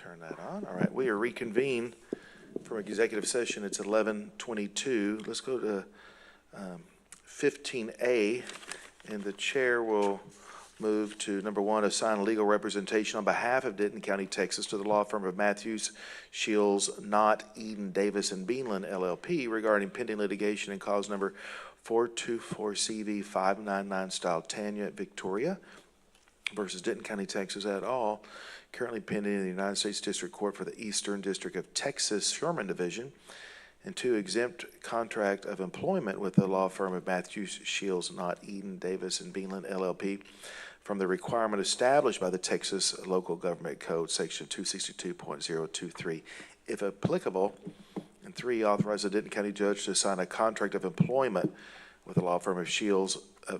turn that on. All right, we are reconvened from executive session. It's 11:22. Let's go to 15A, and the chair will move to number one, assign legal representation on behalf of Denton County, Texas, to the law firm of Matthews, Shields, Knott, Eden, Davis, and Beanland, LLP, regarding pending litigation in cause number 424CV599 style Tanya Victoria versus Denton County, Texas et al., currently pending in the United States District Court for the Eastern District of Texas, Sherman Division, and two, exempt contract of employment with the law firm of Matthews, Shields, Knott, Eden, Davis, and Beanland, LLP, from the requirement established by the Texas Local Government Code, Section 262.023, if applicable. And three, authorize the Denton County Judge to sign a contract of employment with the law firm of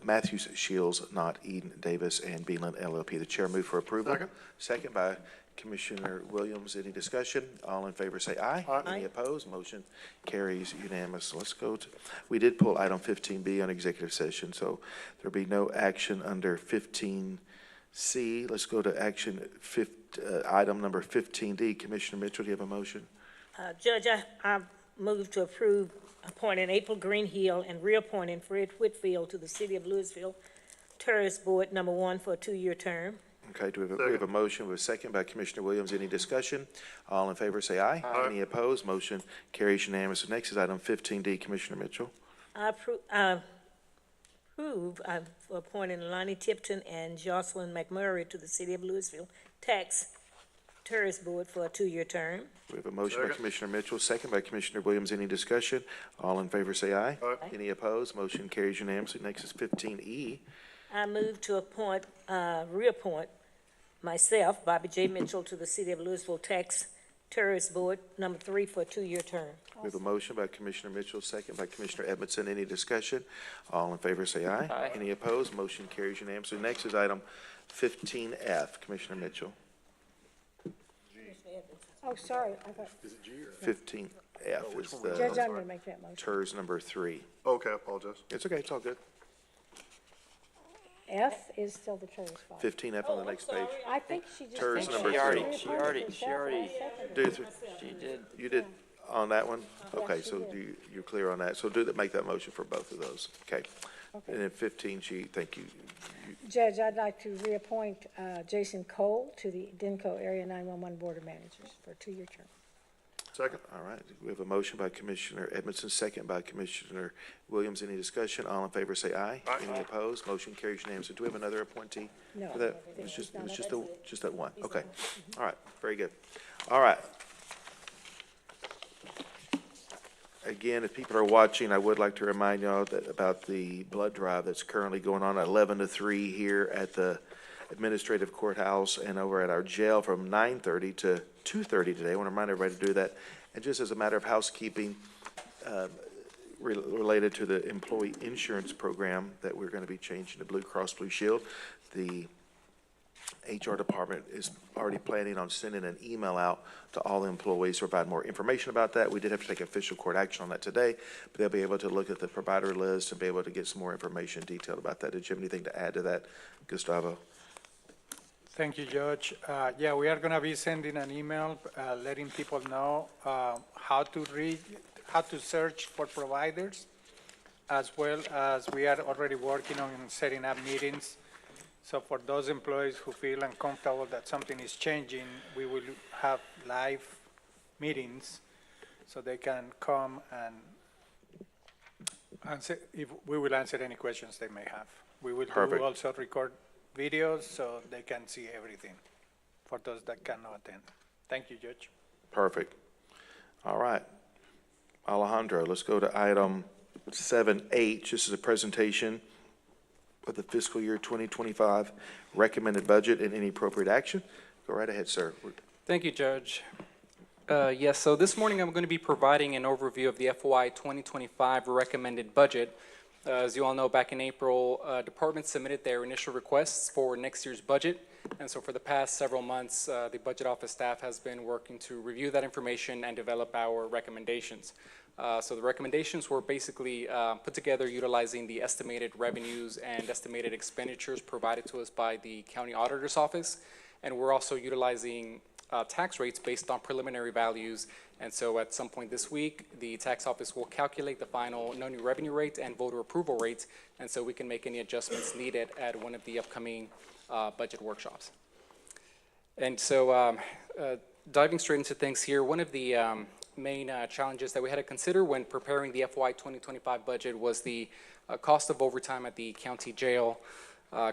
Matthews, Shields, Knott, Eden, Davis, and Beanland, LLP. The chair move for approval. Second. Second by Commissioner Williams. Any discussion? All in favor say aye. Aye. Any opposed? Motion carries unanimous. Let's go to, we did pull item 15B on executive session, so there'll be no action under 15C. Let's go to item number 15D. Commissioner Mitchell, do you have a motion? Judge, I move to approve appointing April Greenhill and reappointing Fred Whitfield to the City of Louisville Tourist Board number one for a 2-year term. Okay, we have a motion with a second by Commissioner Williams. Any discussion? All in favor say aye. Aye. Any opposed? Motion carries unanimous. Next is item 15D. Commissioner Mitchell. I approve for appointing Lonnie Tipton and Jocelyn McMurray to the City of Louisville Tax Tourist Board for a 2-year term. We have a motion by Second. Commissioner Mitchell, second by Commissioner Williams. Any discussion? All in favor say aye. Aye. Any opposed? Motion carries unanimously. Next is 15E. I move to reappoint myself, Bobby J. Mitchell, to the City of Louisville Tax Tourist Board number 3 for a 2-year term. We have a motion by Commissioner Mitchell, second by Commissioner Edmondson. Any discussion? All in favor say aye. Aye. Any opposed? Motion carries unanimously. Next is item 15F. Commissioner Mitchell. Oh, sorry, I thought, Is it G or? 15F is Judge, the I'm going to make that motion. TERS number 3. Okay, I apologize. It's okay, it's all good. F is still the treasurer's spot. 15F on the next page. I think she just. TERS did number that. three. She already- Do th- She did. You did on that one? Okay, she so did. you're clear on that. So make that motion for both of those. Okay. Okay. And then 15G, thank you. Judge, I'd like to reappoint Jason Cole to the DENCO Area 911 Board of Managers for a 2-year term. Second. All right, we have a motion by Commissioner Edmondson, second by Commissioner Williams. Any discussion? All in favor say aye. Aye. Any opposed? Motion carries unanimously. Do we have another appointee No. for that? It was He's not. just that one. Okay. All right, very good. All right. Again, if people are watching, I would like to remind y'all that about the blood drive that's currently going on at 11 to 3 here at the administrative courthouse and over at our jail from 9:30 to 2:30 today. I want to remind everybody to do that. And just as a matter of housekeeping, related to the employee insurance program that we're going to be changing to Blue Cross Blue Shield, the HR department is already planning on sending an email out to all the employees to provide more information about that. We did have to take official court action on that today, but they'll be able to look at the provider list and be able to get some more information detailed about that. Did you have anything to add to that, Gustavo? Thank you, Judge. Yeah, we are going to be sending an email letting people know how to search for providers, as well as we are already working on setting up meetings. So for those employees who feel uncomfortable that something is changing, we will have live meetings so they can come and answer, we will answer any questions they may have. We will Perfect. also record videos so they can see everything for those that cannot attend. Thank you, Judge. Perfect. All right. Alejandro, let's go to item 7H. This is a presentation of the fiscal year 2025 recommended budget and any appropriate action. Go right ahead, sir. Thank you, Judge. Yes, so this morning I'm going to be providing an overview of the FY 2025 recommended budget. As you all know, back in April, departments submitted their initial requests for next year's budget. And so for the past several months, the budget office staff has been working to review that information and develop our recommendations. So the recommendations were basically put together utilizing the estimated revenues and estimated expenditures provided to us by the county auditor's office. And we're also utilizing tax rates based on preliminary values. And so at some point this week, the tax office will calculate the final no new revenue rate and voter approval rate, and so we can make any adjustments needed at one of the upcoming budget workshops. And so diving straight into things here, one of the main challenges that we had to consider when preparing the FY 2025 budget was the cost of overtime at the county jail.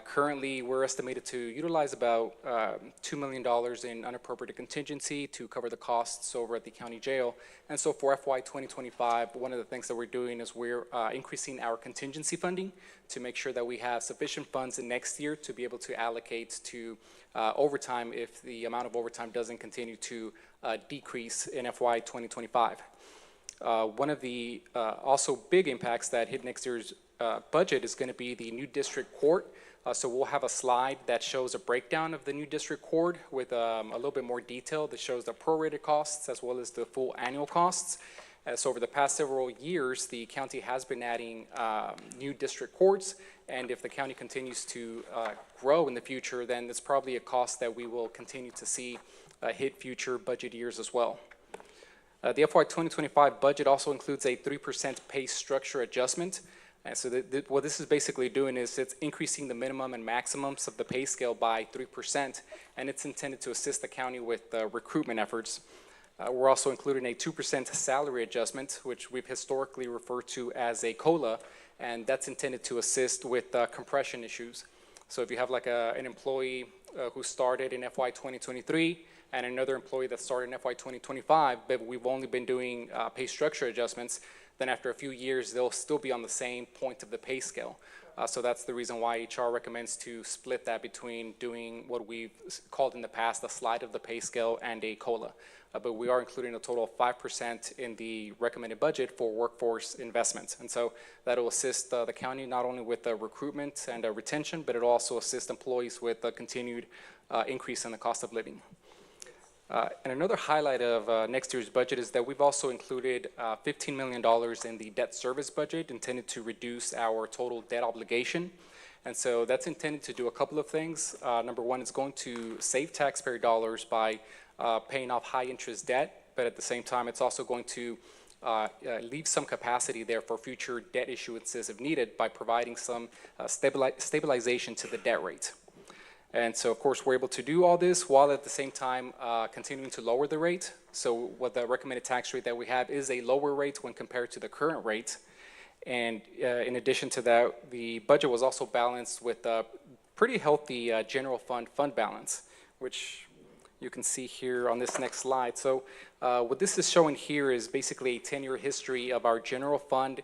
Currently, we're estimated to utilize about $2 million in unappropriated contingency to cover the costs over at the county jail. And so for FY 2025, one of the things that we're doing is we're increasing our contingency funding to make sure that we have sufficient funds next year to be able to allocate to overtime if the amount of overtime doesn't continue to decrease in FY 2025. One of the also big impacts that hit next year's budget is going to be the new district court. So we'll have a slide that shows a breakdown of the new district court with a little bit more detail that shows the prorated costs as well as the full annual costs. So over the past several years, the county has been adding new district courts, and if the county continues to grow in the future, then it's probably a cost that we will continue to see hit future budget years as well. The FY 2025 budget also includes a 3% pay structure adjustment. And so what this is basically doing is it's increasing the minimum and maximums of the pay scale by 3%, and it's intended to assist the county with recruitment efforts. We're also including a 2% salary adjustment, which we've historically referred to as a COLA, and that's intended to assist with compression issues. So if you have like an employee who started in FY 2023 and another employee that started in FY 2025, but we've only been doing pay structure adjustments, then after a few years, they'll still be on the same point of the pay scale. So that's the reason why HR recommends to split that between doing what we've called in the past a slide of the pay scale and a COLA. But we are including a total of 5% in the recommended budget for workforce investments. And so that will assist the county not only with the recruitment and retention, but it will also assist employees with a continued increase in the cost of living. And another highlight of next year's budget is that we've also included $15 million in the debt service budget intended to reduce our total debt obligation. And so that's intended to do a couple of things. Number one, it's going to save taxpayer dollars by paying off high interest debt, but at the same time, it's also going to leave some capacity there for future debt issuances if needed by providing some stabilization to the debt rate. And so, of course, we're able to do all this while at the same time continuing to lower the rate. So what the recommended tax rate that we have is a lower rate when compared to the current rate. And in addition to that, the budget was also balanced with a pretty healthy general fund balance, which you can see here on this next slide. So what this is showing here is basically a 10-year history of our general fund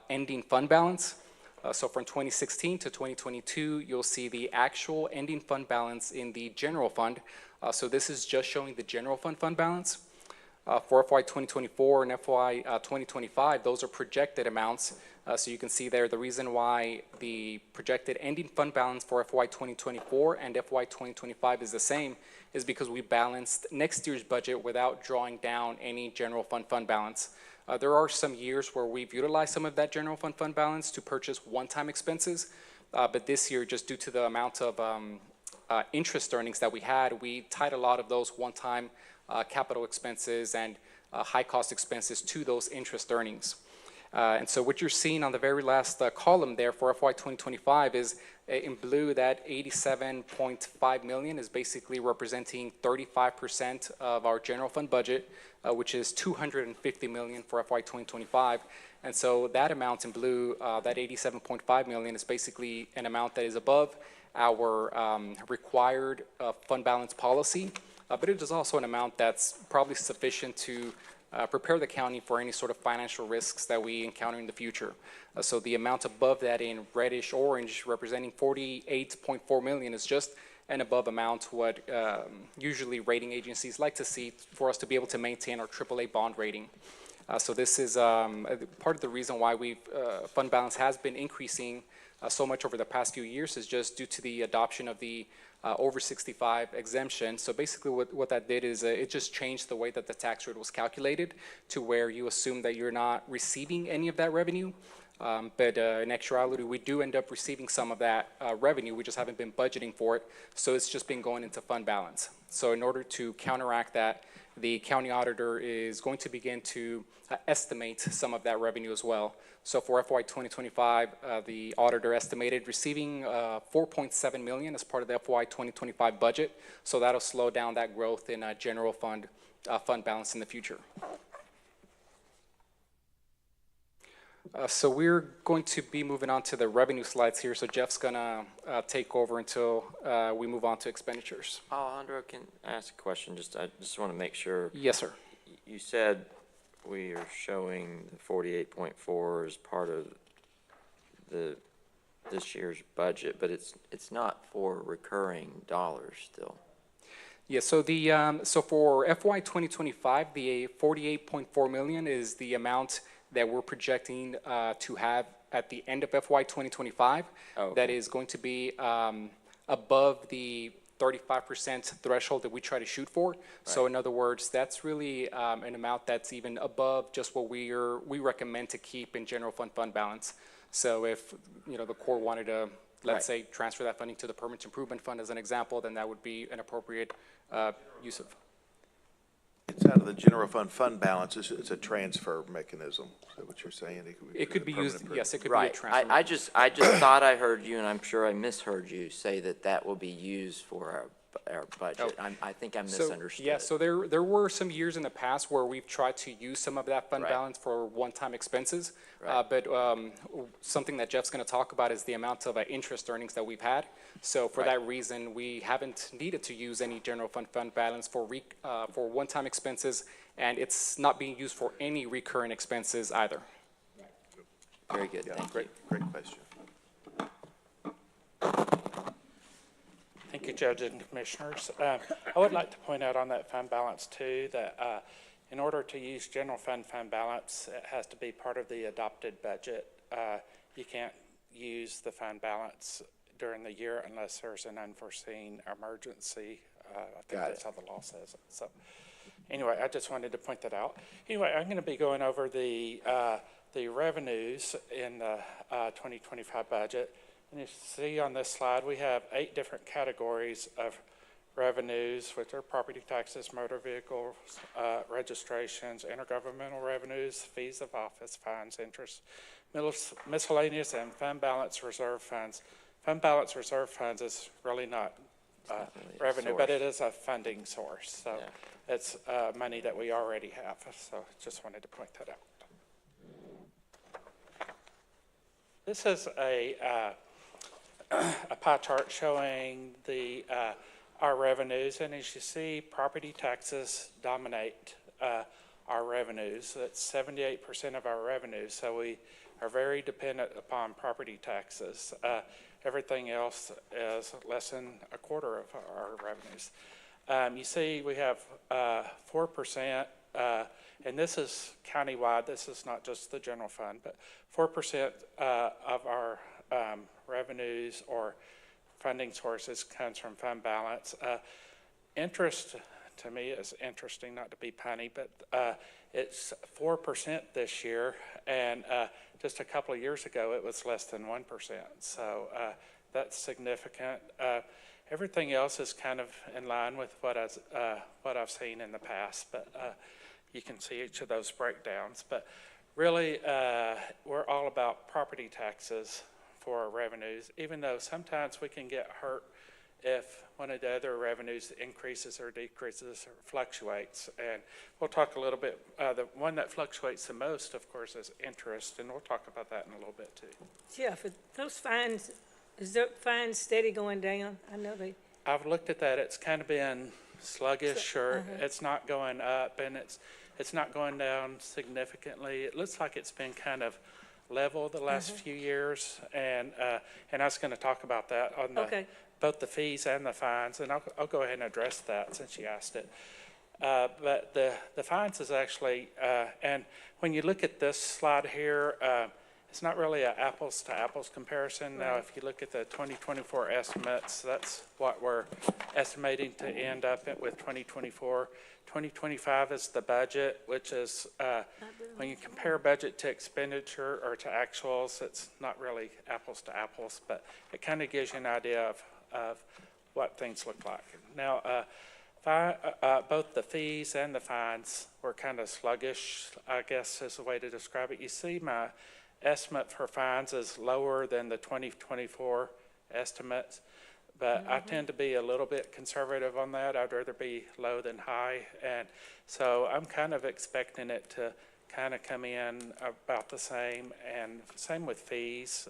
ending fund balance. So from 2016 to 2022, you'll see the actual ending fund balance in the general fund. So this is just showing the general fund balance. For FY 2024 and FY 2025, those are projected amounts. So you can see there the reason why the projected ending fund balance for FY 2024 and FY 2025 is the same is because we balanced next year's budget without drawing down any general fund balance. There are some years where we've utilized some of that general fund balance to purchase one-time expenses, but this year, just due to the amount of interest earnings that we had, we tied a lot of those one-time capital expenses and high-cost expenses to those interest earnings. And so what you're seeing on the very last column there for FY 2025 is in blue that $87.5 million is basically representing 35% of our general fund budget, which is $250 million for FY 2025. And so that amount in blue, that $87.5 million is basically an amount that is above our required fund balance policy, but it is also an amount that's probably sufficient to prepare the county for any sort of financial risks that we encounter in the future. So the amount above that in reddish orange representing $48.4 million is just an above amount what usually rating agencies like to see for us to be able to maintain our AAA bond rating. So this is part of the reason why fund balance has been increasing so much over the past few years is just due to the adoption of the over 65 exemption. So basically what that did is it just changed the way that the tax rate was calculated to where you assume that you're not receiving any of that revenue, But in actuality, we do end up receiving some of that revenue. We just haven't been budgeting for it, so it's just been going into fund balance. So in order to counteract that, the county auditor is going to begin to estimate some of that revenue as well. So for FY 2025, the auditor estimated receiving $4.7 million as part of the FY 2025 budget. So that'll slow down that growth in general fund balance in the future. So we're going to be moving on to the revenue slides here. So Jeff's gonna take over until we move on to expenditures. Alejandro, can I ask a question? I just want to make sure. Yes, sir. You said we are showing the 48.4 as part of this year's budget, but it's not for recurring dollars still. Yeah, so the so for FY 2025, the 48.4 million is the amount that we're projecting to have at the end of FY 2025. Oh, okay. That is going to be above the 35% threshold that we try to shoot for. So in other words, that's really an amount that's even above just what we recommend to keep in general fund balance. So if, you know, the Corps wanted to, let's say, transfer that funding to the permanent improvement fund as an example, then that would be an appropriate use of. It's out of the general fund balance. It's a transfer mechanism. Is that what you're saying? It could be used, yes, it could be a Right. transfer. I just thought I heard you, and I'm sure I misheard you, say that will be used for our budget. I think I misunderstood. Yeah, so there were some years in the past where we've tried to use some of that fund Right. balance for one-time expenses. Right. But something that Jeff's going to talk about is the amount of interest earnings that we've had. So for Right. that reason, we haven't needed to use any general fund balance for one-time expenses, and it's not being used for any recurring expenses either. Very good, Yeah, thank you. great question. Thank you, Judge and Commissioners. I would like to point out on that fund balance too, that in order to use general fund balance, it has to be part of the adopted budget. You can't use the fund balance during the year unless there's an unforeseen emergency. I think Got that's it. how the law says it. So anyway, I just wanted to point that out. Anyway, I'm going to be going over the revenues in the 2025 budget. And you see on this slide, we have 8 different categories of revenues, which are property taxes, motor vehicles, registrations, intergovernmental revenues, fees of office, fines, interest, miscellaneous, and fund balance reserve funds. Fund balance reserve funds is really not revenue, but it is a funding source. So Yeah. it's money that we already have. So just wanted to point that out. This is a pie chart showing our revenues, and as you see, property taxes dominate our revenues. That's 78% of our revenues, so we are very dependent upon property taxes. Everything else is less than a quarter of our revenues. You see we have 4%, and this is countywide, this is not just the general fund, but 4% of our revenues or funding sources comes from fund balance. Interest, to me, is interesting, not to be punny, but it's 4% this year, and just a couple of years ago, it was less than 1%. So that's significant. Everything else is kind of in line with what I've seen in the past, but you can see each of those breakdowns. But really, we're all about property taxes for our revenues, even though sometimes we can get hurt if one of the other revenues increases or decreases or fluctuates. And we'll talk a little bit, the one that fluctuates the most, of course, is interest, and we'll talk about that in a little bit too. Jeff, those fines, is their fines steady going down? I know they, I've looked at that, it's kind of been sluggish, or it's not going up, and it's not going down significantly. It looks like it's been kind of level the last few years, and I was going to talk about that on both the fees and the fines, and I'll go ahead and address that since you asked it. But the fines is actually, and when you look at this slide here, it's not really a apples to apples comparison. Now, if you look at the 2024 estimates, that's what we're estimating to end up with 2024. 2025 is the budget, which is, when you compare budget to expenditure or to actuals, it's not really apples to apples, but it kind of gives you an idea of what things look like. Now, both the fees and the fines were kind of sluggish, I guess is the way to describe it. You see my estimate for fines is lower than the 2024 estimates, but I tend to be a little bit conservative on that. I'd rather be low than high, and so I'm kind of expecting it to kind of come in about the same, and same with fees.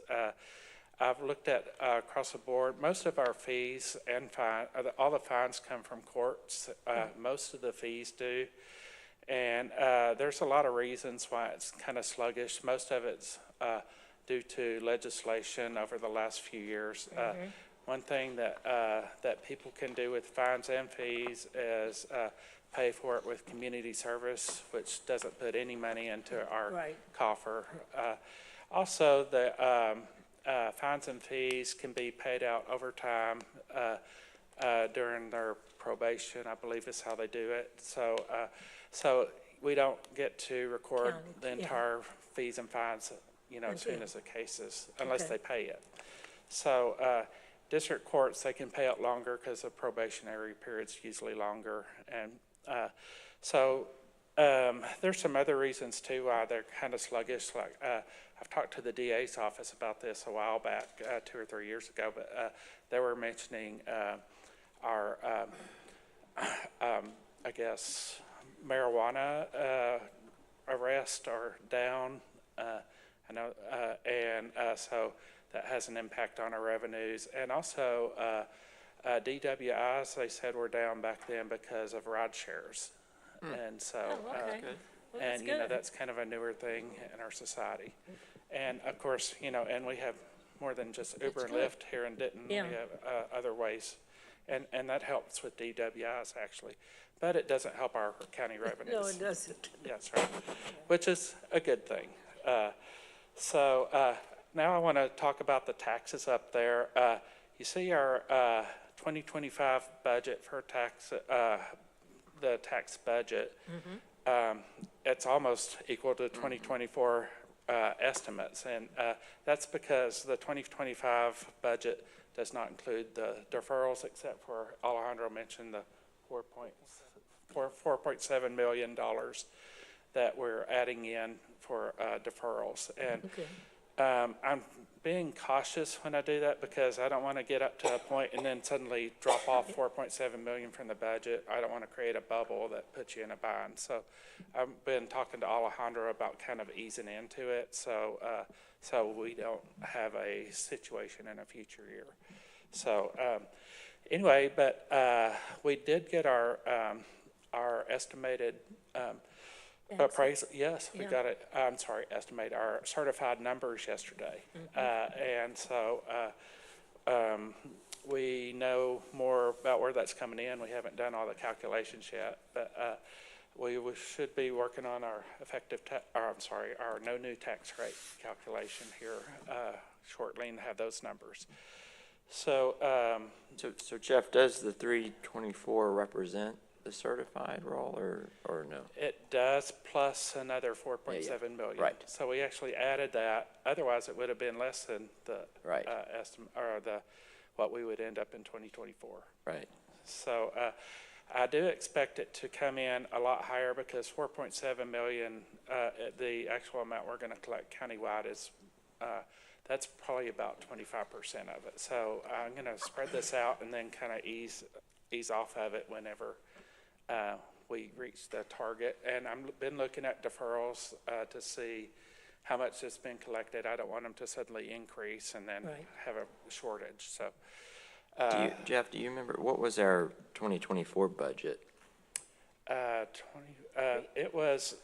I've looked at across the board, most of our fees and all the fines come from courts. Most of the fees do. And there's a lot of reasons why it's kind of sluggish. Most of it's due to legislation over the last few years. One thing that people can do with fines and fees is pay for it with community service, which doesn't put any money into our coffer. Also, the fines and fees can be paid out over time during their probation, I believe is how they do it. So we don't get to record the entire fees and fines, as soon as the case is, unless they pay it. So district courts, they can pay out longer because the probationary period's usually longer. And so there's some other reasons too why they're kind of sluggish. Like I've talked to the DA's office about this a while back, 2 or 3 years ago, but they were mentioning our, I guess, marijuana arrests are down. I know, and so that has an impact on our revenues. And also DWIs, they said were down back then because of ride shares. And so, and that's kind of a newer thing in our society. And of course, and we have more than just Uber and Lyft here in Denton. We have other ways, and that helps with DWIs actually, but it doesn't help our county revenues. No, it doesn't. That's right, which is a good thing. So now I want to talk about the taxes up there. You see our 2025 budget for the tax budget. It's almost equal to 2024 estimates, and that's because the 2025 budget does not include the deferrals, except for Alejandro mentioned the $4.7 million that we're adding in for deferrals. And I'm being cautious when I do that because I don't want to get up to a point and then suddenly drop off $4.7 million from the budget. I don't want to create a bubble that puts you in a bind. So I've been talking to Alejandro about kind of easing into it so we don't have a situation in a future year. So anyway, but we did get our estimated appraisal. Yes, we got it. I'm sorry, estimate our certified numbers yesterday. And so we know more about where that's coming in. We haven't done all the calculations yet, but we should be working on our our no new tax rate calculation here shortly and have those numbers. So, So Jeff, does the 324 represent the certified roll or no? it does, plus another 4.7 million. Right. So we actually added that. Otherwise, it would have been less than the estimate or what we would end up in 2024. Right. So I do expect it to come in a lot higher because 4.7 million, the actual amount we're going to collect countywide is that's probably about 25% of it. So I'm going to spread this out and then kind of ease off of it whenever we reach the target. And I've been looking at deferrals to see how much has been collected. I don't want them to suddenly increase and then have a shortage. So, Jeff, do you remember what was our 2024 budget? It was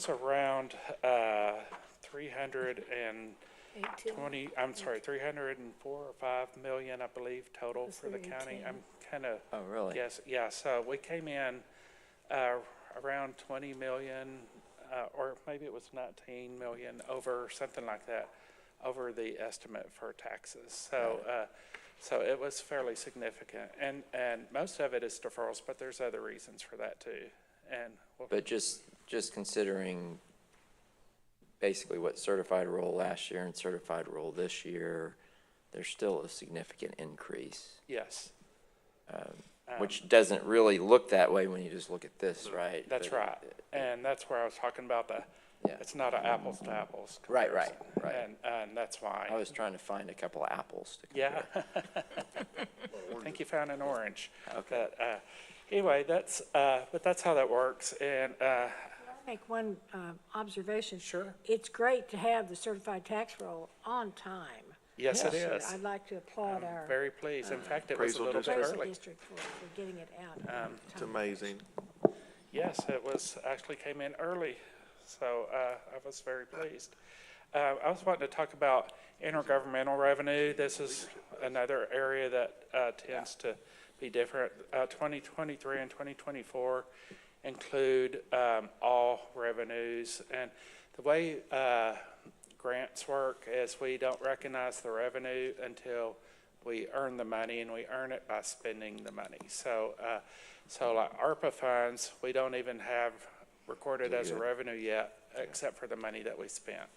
around 320. I'm sorry, 304 or 5 million, I believe, total for the county. I'm kind of. Oh, really? Yes, yeah. So we came in around 20 million, or maybe it was 19 million over, something like that, over the estimate for taxes. So it was fairly significant. And most of it is deferrals, but there's other reasons for that too. And But just considering basically what certified roll last year and certified roll this year, there's still a significant increase, yes, which doesn't really look that way when you just look at this, right? that's But right. And that's where I was talking about Yeah. it's not an apples to apples Right, comparison. right. And that's why. I was trying to find a couple of apples to Yeah. compare. I think you found an orange. Okay. But, anyway, but that's how that works. And, Make one observation. Sure. It's great to have the certified tax roll on time. yes, it So is. I'd like to applaud our Very pleased. In fact, it was a Appraisal little bit appraisal early. district for getting it out. It's amazing. Yes, it was, actually came in early, so I was very pleased. I was wanting to talk about intergovernmental revenue. This is another area that tends to be different. 2023 and 2024 include all revenues. And the way grants work is we don't recognize the revenue until we earn the money, and we earn it by spending the money. So like ARPA funds, we don't even have recorded as a revenue yet, except for the money that we spent.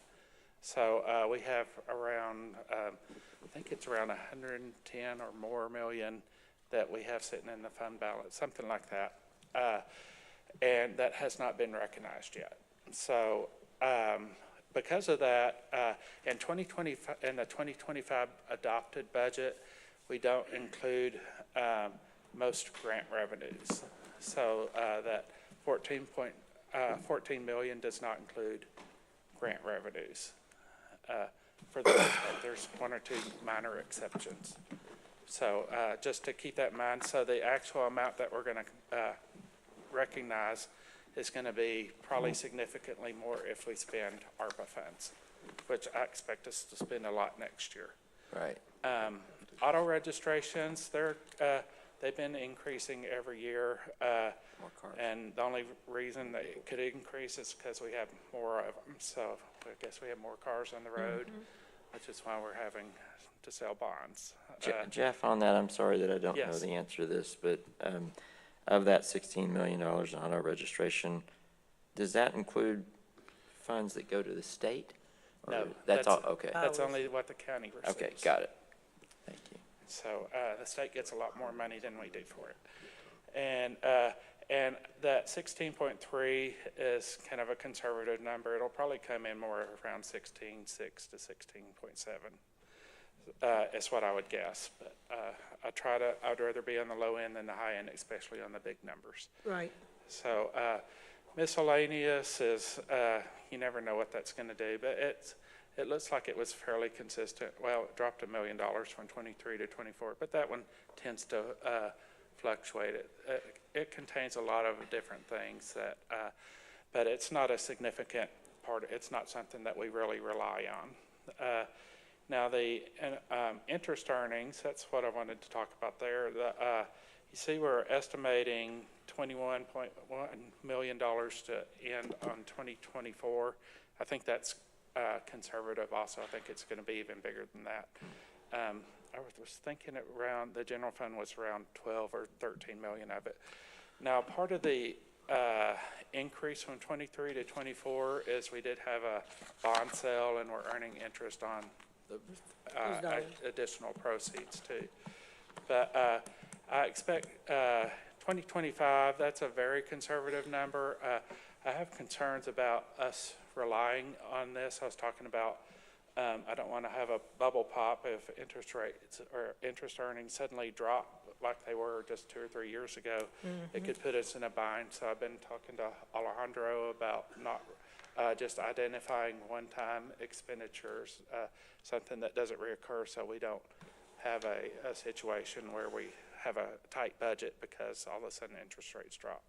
So we have around, I think it's around 110 or more million that we have sitting in the fund balance, something like that. And that has not been recognized yet. So because of that, in 2025, in the 2025 adopted budget, we don't include most grant revenues. So that 14 million does not include grant revenues. For the most part, there's one or two minor exceptions. So just to keep that in mind, so the actual amount that we're going to recognize is going to be probably significantly more if we spend ARPA funds, which I expect us to spend a lot next year. Right. Auto registrations, they've been increasing every year. More cars. And the only reason they could increase is because we have more of them. So I guess we have more cars on the road, which is why we're having to sell bonds. Jeff, on that, I'm sorry that I don't know Yes. the answer to this, but of that $16 million in auto registration, does that include funds that go to the state? Or No, That's all, okay. That's only what the county receives. Okay, got it. Thank you. So the state gets a lot more money than we do for it. And that 16.3 is kind of a conservative number. It'll probably come in more around 16.6 to 16.7. Is what I would guess. But I'd rather be on the low end than the high end, especially on the big numbers. Right. So miscellaneous is, you never know what that's going to do, but it looks like it was fairly consistent. Well, it dropped $1 million from 23 to 24, but that one tends to fluctuate. It contains a lot of different things that, but it's not a significant part. It's not something that we really rely on. Now the interest earnings, that's what I wanted to talk about there. You see we're estimating $21.1 million to end on 2024. I think that's conservative also. I think it's going to be even bigger than that. I was thinking the general fund was around 12 or 13 million of it. Now part of the increase from 23 to 24 is we did have a bond sale and we're earning interest on the additional proceeds too. But I expect 2025, that's a very conservative number. I have concerns about us relying on this. I was talking about I don't want to have a bubble pop if interest rates or interest earnings suddenly drop like they were just 2 or 3 years ago. It could put us in a bind. So I've been talking to Alejandro about not just identifying one-time expenditures, something that doesn't reoccur, so we don't have a situation where we have a tight budget because all of a sudden interest rates drop.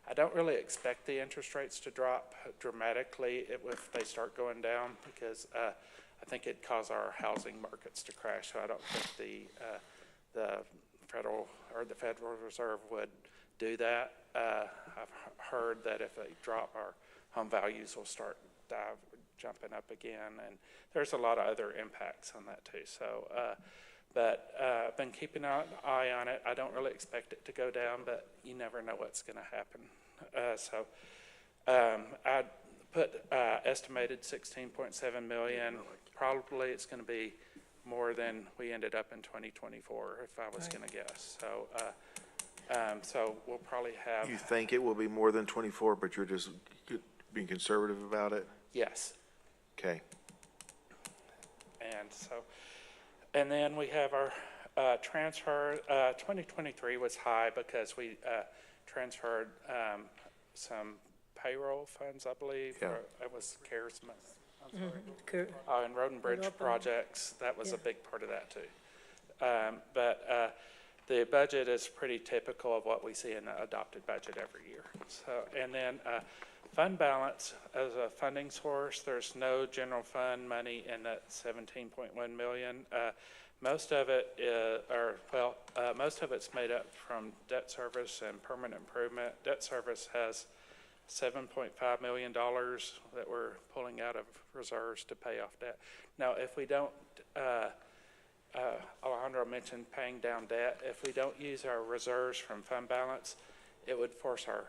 I don't really expect the interest rates to drop dramatically if they start going down because I think it'd cause our housing markets to crash. So I don't think the Federal Reserve would do that. I've heard that if they drop, our home values will start jumping up again, and there's a lot of other impacts on that too. So, but I've been keeping an eye on it. I don't really expect it to go down, but you never know what's going to happen. I put estimated 16.7 million. Probably it's going to be more than we ended up in 2024, if I was going to guess. So, so we'll probably have. You think it will be more than 24, but you're just being conservative about it? Yes. Okay. And so, and then we have our transfer. 2023 was high because we transferred some payroll funds, I believe. Yeah. Or it was CARES. I'm sorry. Kurt? And road and bridge Nope. projects, that was a Yeah. big part of that too. But the budget is pretty typical of what we see in the adopted budget every year. So, and then fund balance as a funding source, there's no general fund money in that 17.1 million. Most of it most of it's made up from debt service and permanent improvement. Debt service has $7.5 million that we're pulling out of reserves to pay off debt. Now, if we don't, Alejandro mentioned paying down debt. If we don't use our reserves from fund balance, it would force our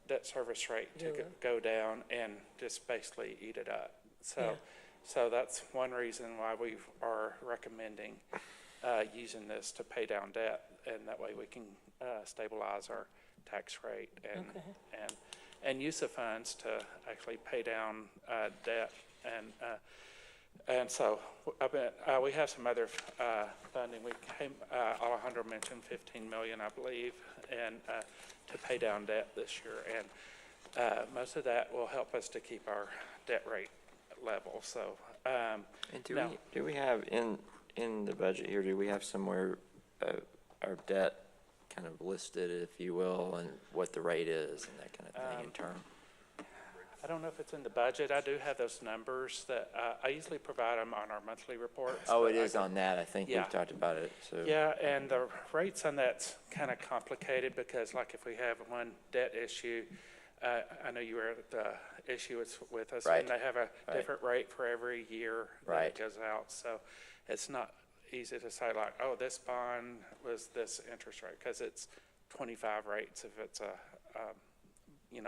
debt service rate to go down and just basically eat it up. So, so that's one reason why we are recommending using this to pay down debt, and that way we can stabilize our tax rate and use the funds to actually pay down debt. And so we have some other funding. Alejandro mentioned 15 million, I believe, and to pay down debt this year. And most of that will help us to keep our debt rate level. So, And do we have in the budget here, do we have somewhere our debt kind of listed, if you will, and what the rate is and that kind of thing in term? I don't know if it's in the budget. I do have those numbers that I usually provide them on our monthly reports. Oh, it is on that. I think Yeah. we've talked about it. So Yeah, and the rates on that's kind of complicated because, like, if we have one debt issue, I know you were at the issue with us, Right. and they have a Right. different rate for every year that Right. it goes out. So it's not easy to say, like, oh, this bond was this interest rate, because it's 25 rates if it's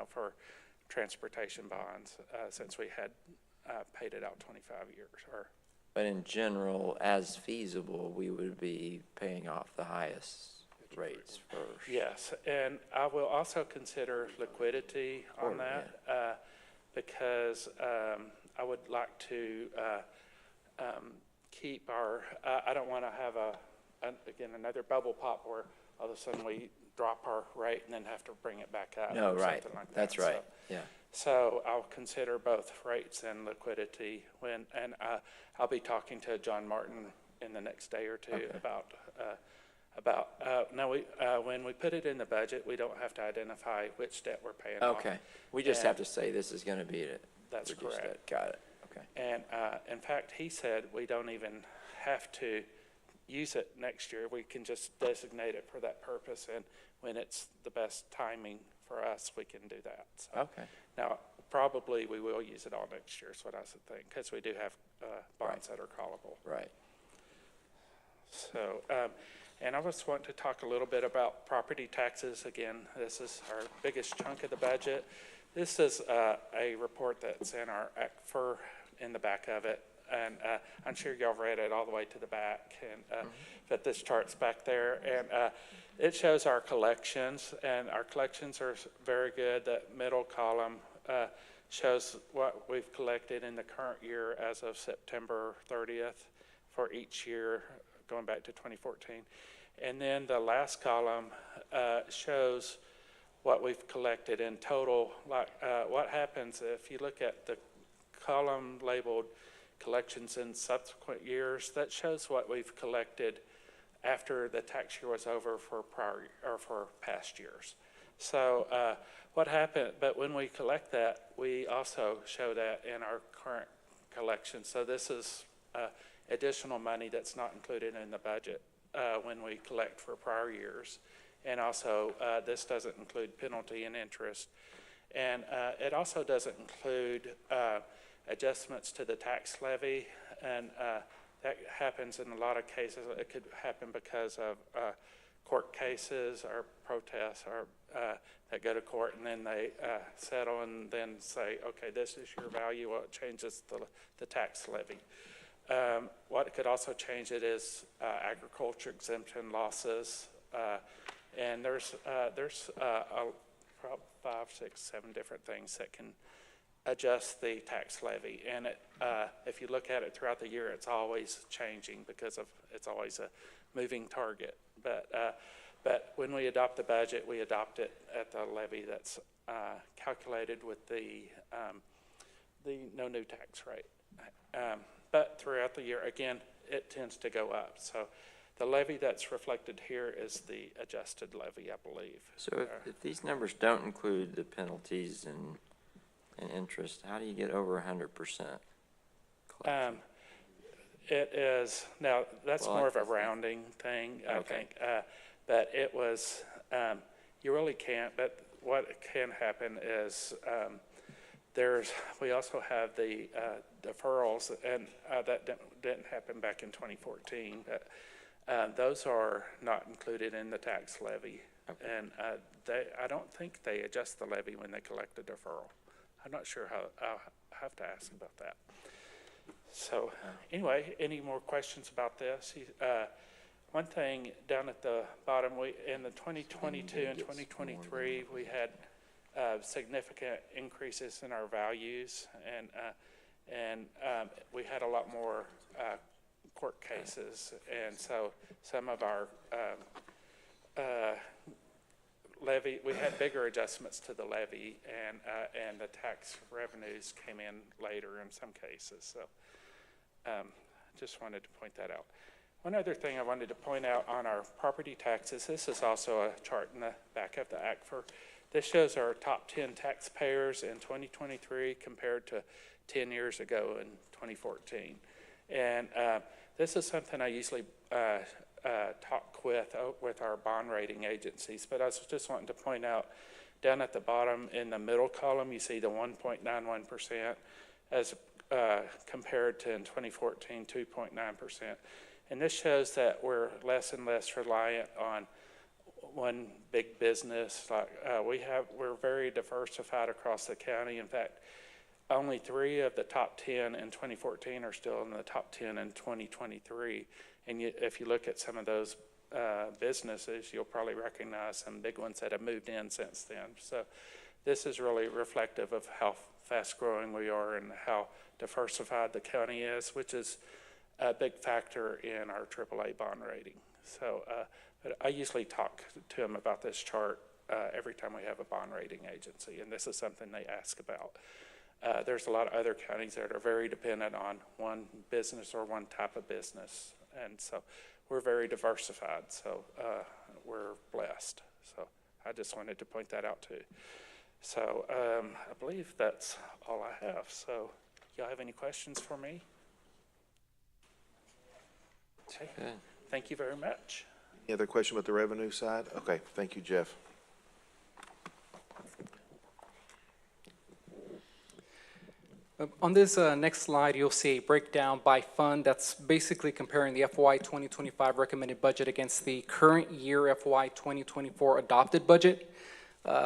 for transportation bonds, since we had paid it out 25 years. but in general, as feasible, we would be paying off the highest rates first. Yes, and I will also consider liquidity on that, because I would like to keep our, I don't want to have another bubble pop where all of a sudden we drop our rate and then have to bring it back up. No, or right. something like that. That's right. Yeah. So I'll consider both rates and liquidity and I'll be talking to John Martin in the next day or two when we put it in the budget, we don't have to identify which debt we're paying off. Okay. We just have to say this is going to be it. That's Reduce correct. that. Got it. Okay. And in fact, he said we don't even have to use it next year. We can just designate it for that purpose, and when it's the best timing for us, we can do that. So, Okay. now, probably we will use it all next year is what I should think, because we do have bonds that are callable. Right. So, and I just want to talk a little bit about property taxes. Again, this is our biggest chunk of the budget. This is a report that's in our ACFR in the back of it, and I'm sure y'all read it all the way to the back, and but this chart's back there, and it shows our collections, and our collections are very good. That middle column shows what we've collected in the current year as of September 30th for each year going back to 2014. And then the last column shows what we've collected in total. Like what happens if you look at the column labeled collections in subsequent years, that shows what we've collected after the tax year was over for for past years. So what happened, but when we collect that, we also show that in our current collection. So this is additional money that's not included in the budget when we collect for prior years. And also, this doesn't include penalty and interest. And it also doesn't include adjustments to the tax levy. And that happens in a lot of cases. It could happen because of court cases or protests or that go to court, and then they settle and then say, okay, this is your value. Well, it changes the tax levy. What could also change it is agriculture exemption losses. And there's probably 5, 6, 7 different things that can adjust the tax levy. And if you look at it throughout the year, it's always changing because it's always a moving target. But when we adopt the budget, we adopt it at the levy that's calculated with the no new tax rate. But throughout the year, again, it tends to go up. So the levy that's reflected here is the adjusted levy, I believe. So if these numbers don't include the penalties and interest, how do you get over 100%? It is, now, that's Well, more of a rounding thing, I Okay. think. But it was, you really can't, but what can happen is we also have the deferrals, and that didn't happen back in 2014, but those are not included in the tax levy. Okay. And I don't think they adjust the levy when they collect a deferral. I'm not sure how, I'll have to ask about that. So anyway, any more questions about this? One thing down at the bottom, in the 2022 and 2023, we had significant increases in our values, and we had a lot more court cases, and so some of our levy, we had bigger adjustments to the levy, and the tax revenues came in later in some cases. So just wanted to point that out. One other thing I wanted to point out on our property taxes, this is also a chart in the back of the ACFR. This shows our top 10 taxpayers in 2023 compared to 10 years ago in 2014. And this is something I usually talk with our bond rating agencies, but I was just wanting to point out down at the bottom in the middle column, you see the 1.91% as compared to in 2014, 2.9%. And this shows that we're less and less reliant on one big business. Like we're very diversified across the county. In fact, only 3 of the top 10 in 2014 are still in the top 10 in 2023. And if you look at some of those businesses, you'll probably recognize some big ones that have moved in since then. So this is really reflective of how fast growing we are and how diversified the county is, which is a big factor in our AAA bond rating. So but I usually talk to them about this chart every time we have a bond rating agency, and this is something they ask about. There's a lot of other counties that are very dependent on one business or one type of business, and so we're very diversified, so we're blessed. So I just wanted to point that out too. So I believe that's all I have. So y'all have any questions for me? Okay. Good. Thank you very much. Any other question about the revenue side? Okay, thank you, Jeff. On this next slide, you'll see a breakdown by fund that's basically comparing the FY 2025 recommended budget against the current year FY 2024 adopted budget.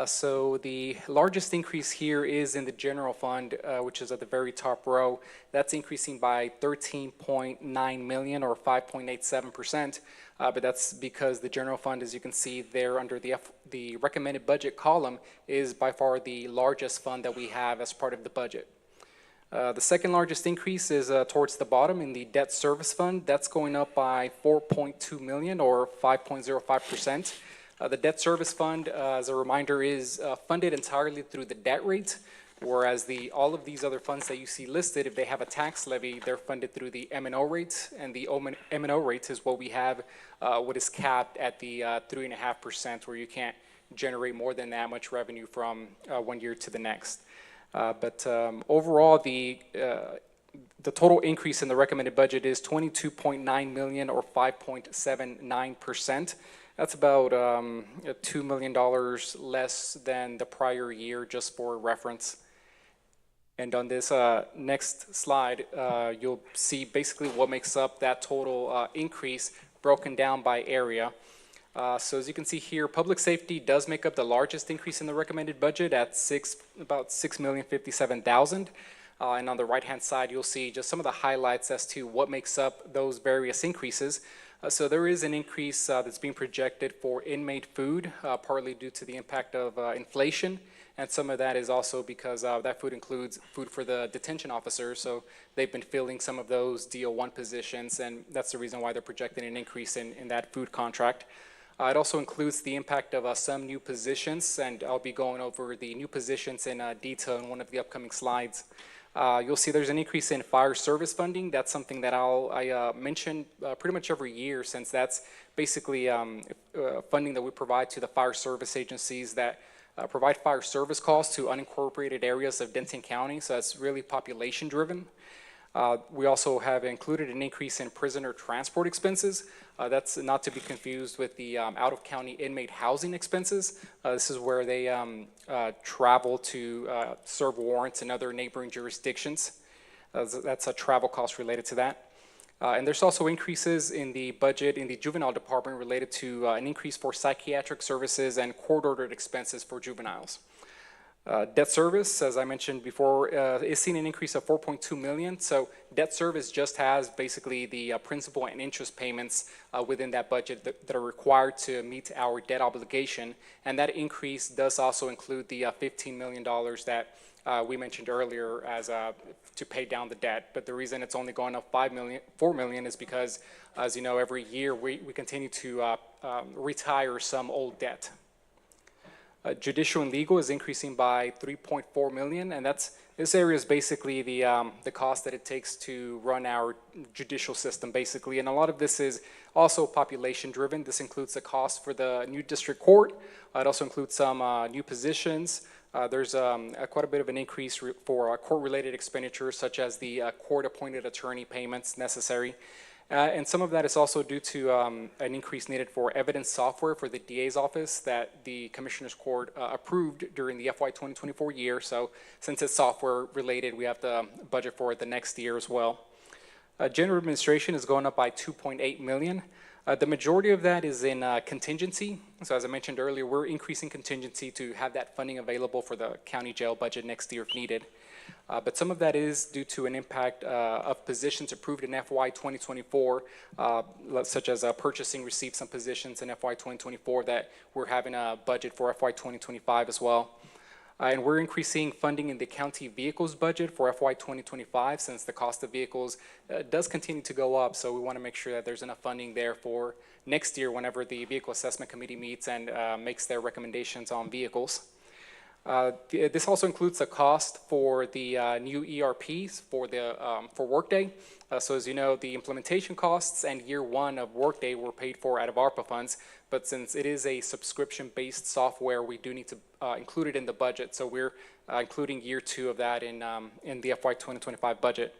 So the largest increase here is in the general fund, which is at the very top row. That's increasing by 13.9 million or 5.87%. But that's because the general fund, as you can see there under the recommended budget column, is by far the largest fund that we have as part of the budget. The second largest increase is towards the bottom in the debt service fund. That's going up by 4.2 million or 5.05%. The debt service fund, as a reminder, is funded entirely through the debt rate, whereas all of these other funds that you see listed, if they have a tax levy, they're funded through the M&O rate, and the M&O rate is what we have, what is capped at the 3.5%, where you can't generate more than that much revenue from one year to the next. But overall, the total increase in the recommended budget is 22.9 million or 5.79%. That's about $2 million less than the prior year, just for reference. And on this next slide, you'll see basically what makes up that total increase broken down by area. So as you can see here, public safety does make up the largest increase in the recommended budget at about $6,057,000. And on the right-hand side, you'll see just some of the highlights as to what makes up those various increases. So there is an increase that's being projected for inmate food, partly due to the impact of inflation. And some of that is also because that food includes food for the detention officers. So they've been filling some of those DO1 positions, and that's the reason why they're projecting an increase in that food contract. It also includes the impact of some new positions, and I'll be going over the new positions in detail in one of the upcoming slides. You'll see there's an increase in fire service funding. That's something that I mention pretty much every year, since that's basically funding that we provide to the fire service agencies that provide fire service calls to unincorporated areas of Denton County, so that's really population driven. We also have included an increase in prisoner transport expenses. That's not to be confused with the out-of-county inmate housing expenses. This is where they travel to serve warrants in other neighboring jurisdictions. That's a travel cost related to that. And there's also increases in the budget in the juvenile department related to an increase for psychiatric services and court-ordered expenses for juveniles. Debt service, as I mentioned before, is seeing an increase of $4.2 million. So debt service just has basically the principal and interest payments within that budget that are required to meet our debt obligation. And that increase does also include the $15 million that we mentioned earlier as to pay down the debt. But the reason it's only gone up $4 million is because, as you know, every year we continue to retire some old debt. Judicial and legal is increasing by $3.4 million, and this area is basically the cost that it takes to run our judicial system, basically. And a lot of this is also population driven. This includes the cost for the new district court. It also includes some new positions. There's quite a bit of an increase for court-related expenditures, such as the court-appointed attorney payments necessary. And some of that is also due to an increase needed for evidence software for the DA's office that the Commissioner's Court approved during the FY 2024 year. So since it's software related, we have to budget for it the next year as well. General administration is going up by $2.8 million. The majority of that is in contingency. So as I mentioned earlier, we're increasing contingency to have that funding available for the county jail budget next year if needed. But some of that is due to an impact of positions approved in FY 2024, such as purchasing received some positions in FY 2024 that we're having a budget for FY 2025 as well. And we're increasing funding in the county vehicles budget for FY 2025 since the cost of vehicles does continue to go up. So we want to make sure that there's enough funding there for next year whenever the Vehicle Assessment Committee meets and makes their recommendations on vehicles. This also includes the cost for the new ERPs for Workday. So as you know, the implementation costs and year one of Workday were paid for out of ARPA funds, but since it is a subscription-based software, we do need to include it in the budget. So we're including year two of that in the FY 2025 budget.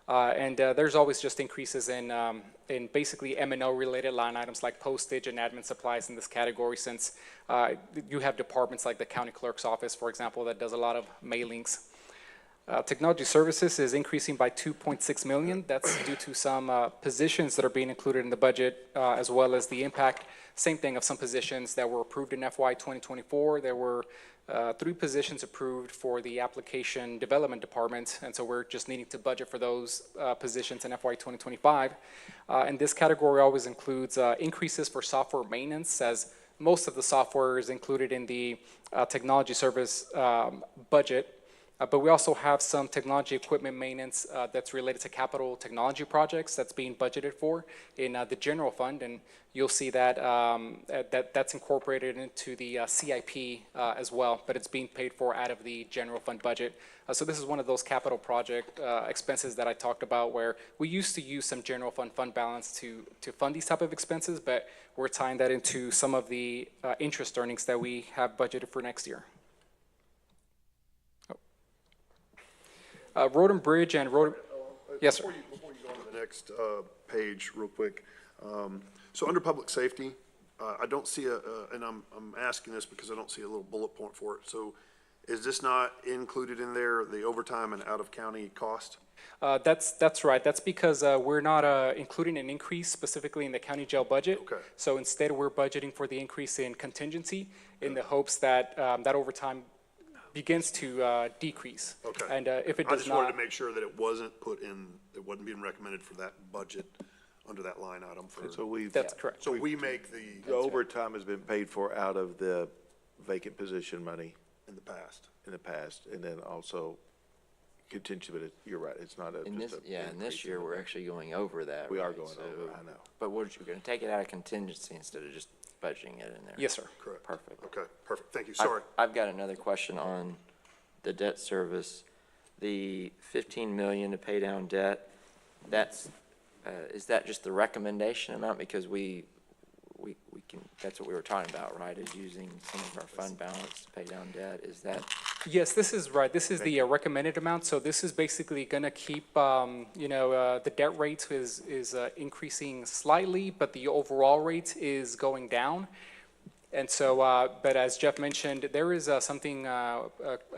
And there's always just increases in basically M&O related line items like postage and admin supplies in this category, since you have departments like the county clerk's office, for example, that does a lot of mailings. Technology services is increasing by $2.6 million. That's due to some positions that are being included in the budget, as well as the impact, same thing, of some positions that were approved in FY 2024. There were 3 positions approved for the application development department, and so we're just needing to budget for those positions in FY 2025. And this category always includes increases for software maintenance, as most of the software is included in the technology service budget. But we also have some technology equipment maintenance that's related to capital technology projects that's being budgeted for in the general fund, and you'll see that that's incorporated into the CIP as well, but it's being paid for out of the general fund budget. So this is one of those capital project expenses that I talked about, where we used to use some general fund balance to fund these type of expenses, but we're tying that into some of the interest earnings that we have budgeted for next year. Road and bridge and road. Yes, sir. Before you go on to the next page real quick. So under public safety, I don't see and I'm asking this because I don't see a little bullet point for it. So is this not included in there, the overtime and out-of-county cost? That's right. That's because we're not including an increase specifically in the county jail budget. Okay. So instead, we're budgeting for the increase in contingency in the hopes that that overtime begins to decrease. Okay. And if it I does just wanted not, to make sure that it wasn't put in, it wasn't being recommended for that budget under that line item for. So we've, that's correct. So we make the the, overtime has been paid for out of the vacant position money in the past. in the past, and then also contingency, but you're right, it's not a, In this, just a. yeah, and increase this year, in we're the- actually going over that. We are right? going So- over, I know. But we're gonna take it out of contingency instead of just budgeting it in there. Yes, sir. Correct. Perfect. Okay, perfect. Thank you. I- Sorry. I've got another question on the debt service. The 15 million to pay down debt, that's, is that just the recommendation amount? Because we can, that's what we were talking about, right, is using some of our fund balance to pay down debt. Is that, Yes, this is right. This is the recommended amount. So this is basically going to keep, the debt rate is increasing slightly, but the overall rate is going down. And so, but as Jeff mentioned, there is something, I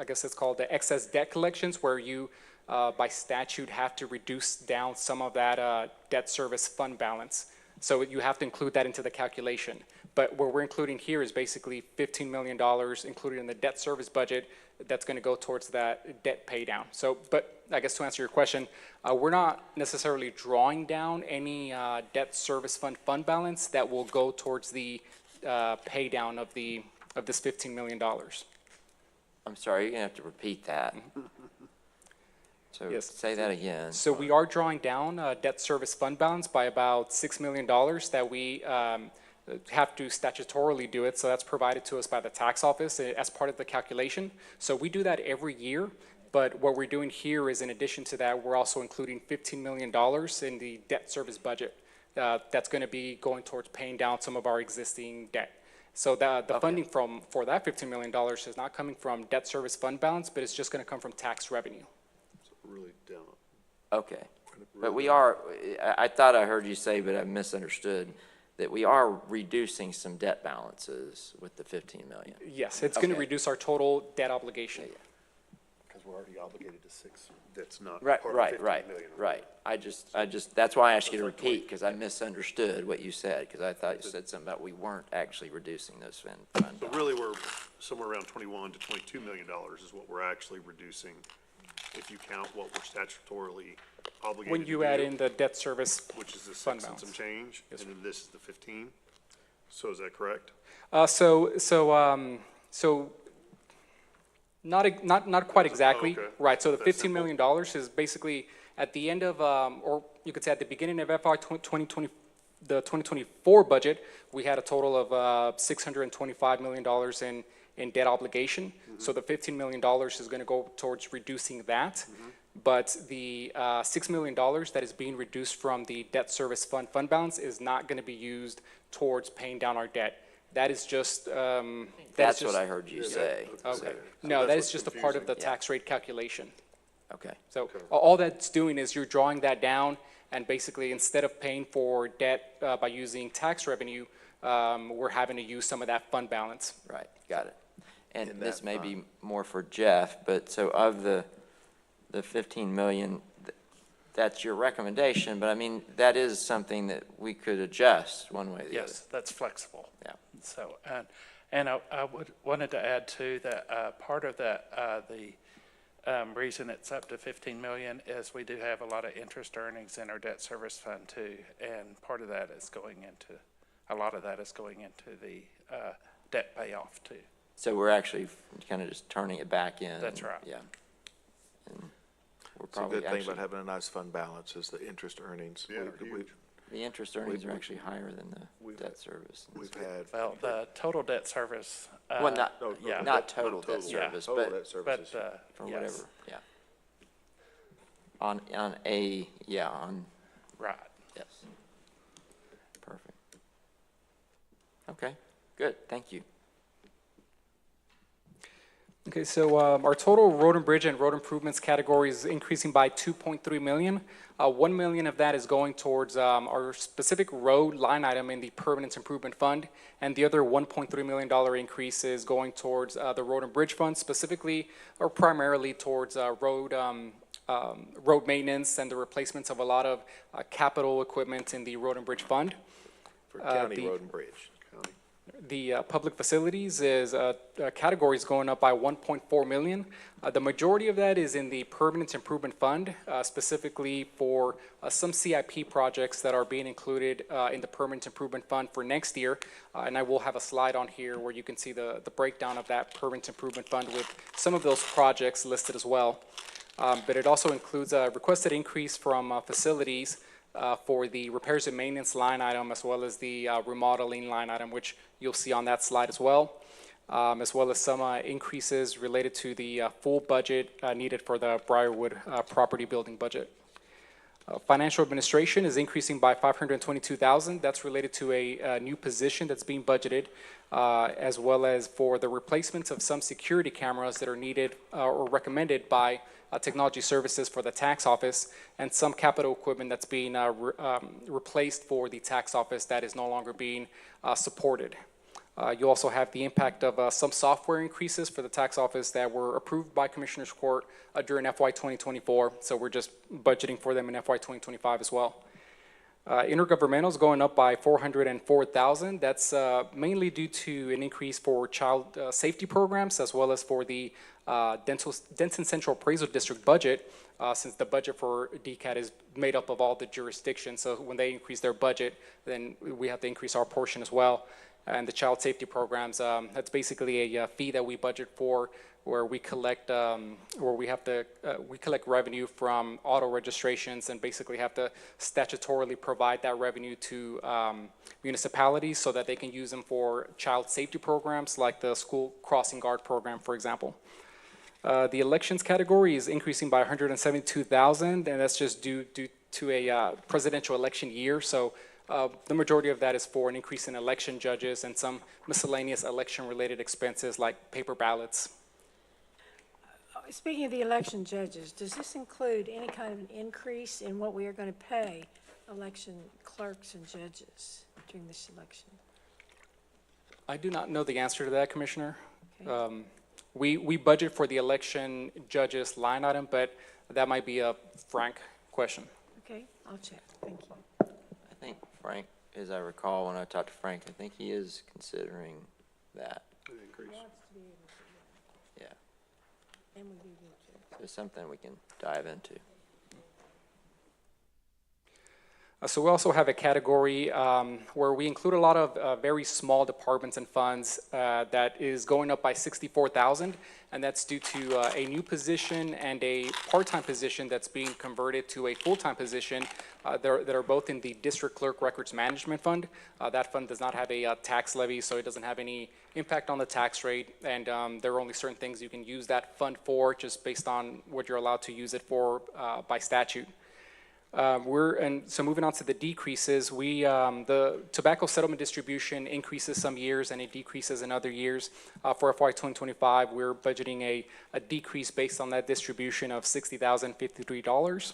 guess it's called the excess debt collections, where you, by statute, have to reduce down some of that debt service fund balance. So you have to include that into the calculation. But what we're including here is basically $15 million included in the debt service budget that's going to go towards that debt pay down. So, but I guess to answer your question, we're not necessarily drawing down any debt service fund balance that will go towards the pay down of this $15 million. I'm sorry, you're gonna have to repeat that. So Yes. say that again. So we are drawing down debt service fund balance by about $6 million that we have to statutorily do it. So that's provided to us by the tax office as part of the calculation. So we do that every year. But what we're doing here is, in addition to that, we're also including $15 million in the debt service budget. That's going to be going towards paying down some of our existing debt. So the funding for that $15 million is not coming from debt service fund balance, but it's just going to come from tax revenue. Really down. Okay. But we are, I thought I heard you say, but I misunderstood, that we are reducing some debt balances with the 15 million. Yes, it's going to Okay. reduce our total debt obligation. Because we're already obligated to 6. That's not Right, part of right, 15 right, million. right. I just, that's why I asked you to repeat, because I misunderstood what you said, because I thought you said something about we weren't actually reducing those fund So balances. really, we're somewhere around 21 to 22 million dollars is what we're actually reducing, if you count what we're statutorily obligated When to you do, add in the debt service which is the fund 6 and some balance. change, and then this is the 15. So is that correct? So not quite exactly, okay. right, so the That's $15 million is basically at the end of, or you could say at the beginning of FY 2020, the 2024 budget, we had a total of $625 million in debt obligation. So the $15 million is going to go towards reducing that. But the $6 million that is being reduced from the debt service fund balance is not going to be used towards paying down our debt. That is just, That's what I heard you say. Okay. So No, that's that is what's just a part of the confusing. tax rate calculation. Okay, So all that's doing is you're drawing that down, and basically, instead of paying for debt by using tax revenue, we're having to use some of that fund balance. right, got it. And In this that may be more for Jeff, but so of the 15 million, that's your recommendation, but I mean, that is something that we could adjust one way or the other. Yes, that's flexible. Yeah. So, and I wanted to add too, that part of that, the reason it's up to 15 million is we do have a lot of interest earnings in our debt service fund too. And part of that is going into, a lot of that is going into the debt payoff too. So we're actually kind of just turning it back in. That's right. Yeah. And we're It's a probably good thing actually, about having a nice fund balance is the interest earnings. Yeah, We- huge. the interest earnings are actually higher than the debt service. We've had. Well, the total debt service. Well, not, yeah. not total debt total. Yeah. service, Total but debt services. But, for yes, whatever, yeah. On right. yes. Perfect. Okay, good, thank you. Okay, so our total road and bridge and road improvements category is increasing by 2.3 million. 1 million of that is going towards our specific road line item in the permanent improvement fund, and the other $1.3 million increase is going towards the road and bridge fund, specifically or primarily towards road maintenance and the replacements of a lot of capital equipment in the road and bridge fund. For county road and bridge. The public facilities is categories going up by 1.4 million. The majority of that is in the permanent improvement fund, specifically for some CIP projects that are being included in the permanent improvement fund for next year. And I will have a slide on here where you can see the breakdown of that permanent improvement fund with some of those projects listed as well. But it also includes a requested increase from facilities for the repairs and maintenance line item, as well as the remodeling line item, which you'll see on that slide as well as some increases related to the full budget needed for the Briarwood property building budget. Financial administration is increasing by 522,000. That's related to a new position that's being budgeted, as well as for the replacements of some security cameras that are needed or recommended by technology services for the tax office, and some capital equipment that's being replaced for the tax office that is no longer being supported. You also have the impact of some software increases for the tax office that were approved by Commissioners Court during FY 2024, so we're just budgeting for them in FY 2025 as well. Intergovernmental is going up by 404,000. That's mainly due to an increase for child safety programs, as well as for the Denton Central Appraisal District budget, since the budget for DCAT is made up of all the jurisdictions. So when they increase their budget, then we have to increase our portion as well. And the child safety programs, that's basically a fee that we budget for, where we collect we collect revenue from auto registrations and basically have to statutorily provide that revenue to municipalities so that they can use them for child safety programs like the school crossing guard program, for example. The elections category is increasing by 172,000, and that's just due to a presidential election year. So the majority of that is for an increase in election judges and some miscellaneous election-related expenses like paper ballots. Speaking of the election judges, does this include any kind of an increase in what we are going to pay election clerks and judges during this election? I do not know the answer to that, Commissioner. Okay. We budget for the election judges line item, but that might be a Frank question. Okay, I'll check. Thank you. I think Frank, as I recall, when I talked to Frank, I think he is considering that. Increase. Yeah, And we do need to. so it's something we can dive into. So we also have a category where we include a lot of very small departments and funds that is going up by 64,000, and that's due to a new position and a part-time position that's being converted to a full-time position that are both in the District Clerk Records Management Fund. That fund does not have a tax levy, so it doesn't have any impact on the tax rate, and there are only certain things you can use that fund for just based on what you're allowed to use it for by statute. So moving on to the decreases, the tobacco settlement distribution increases some years and it decreases in other years. For FY 2025, we're budgeting a decrease based on that distribution of $60,053.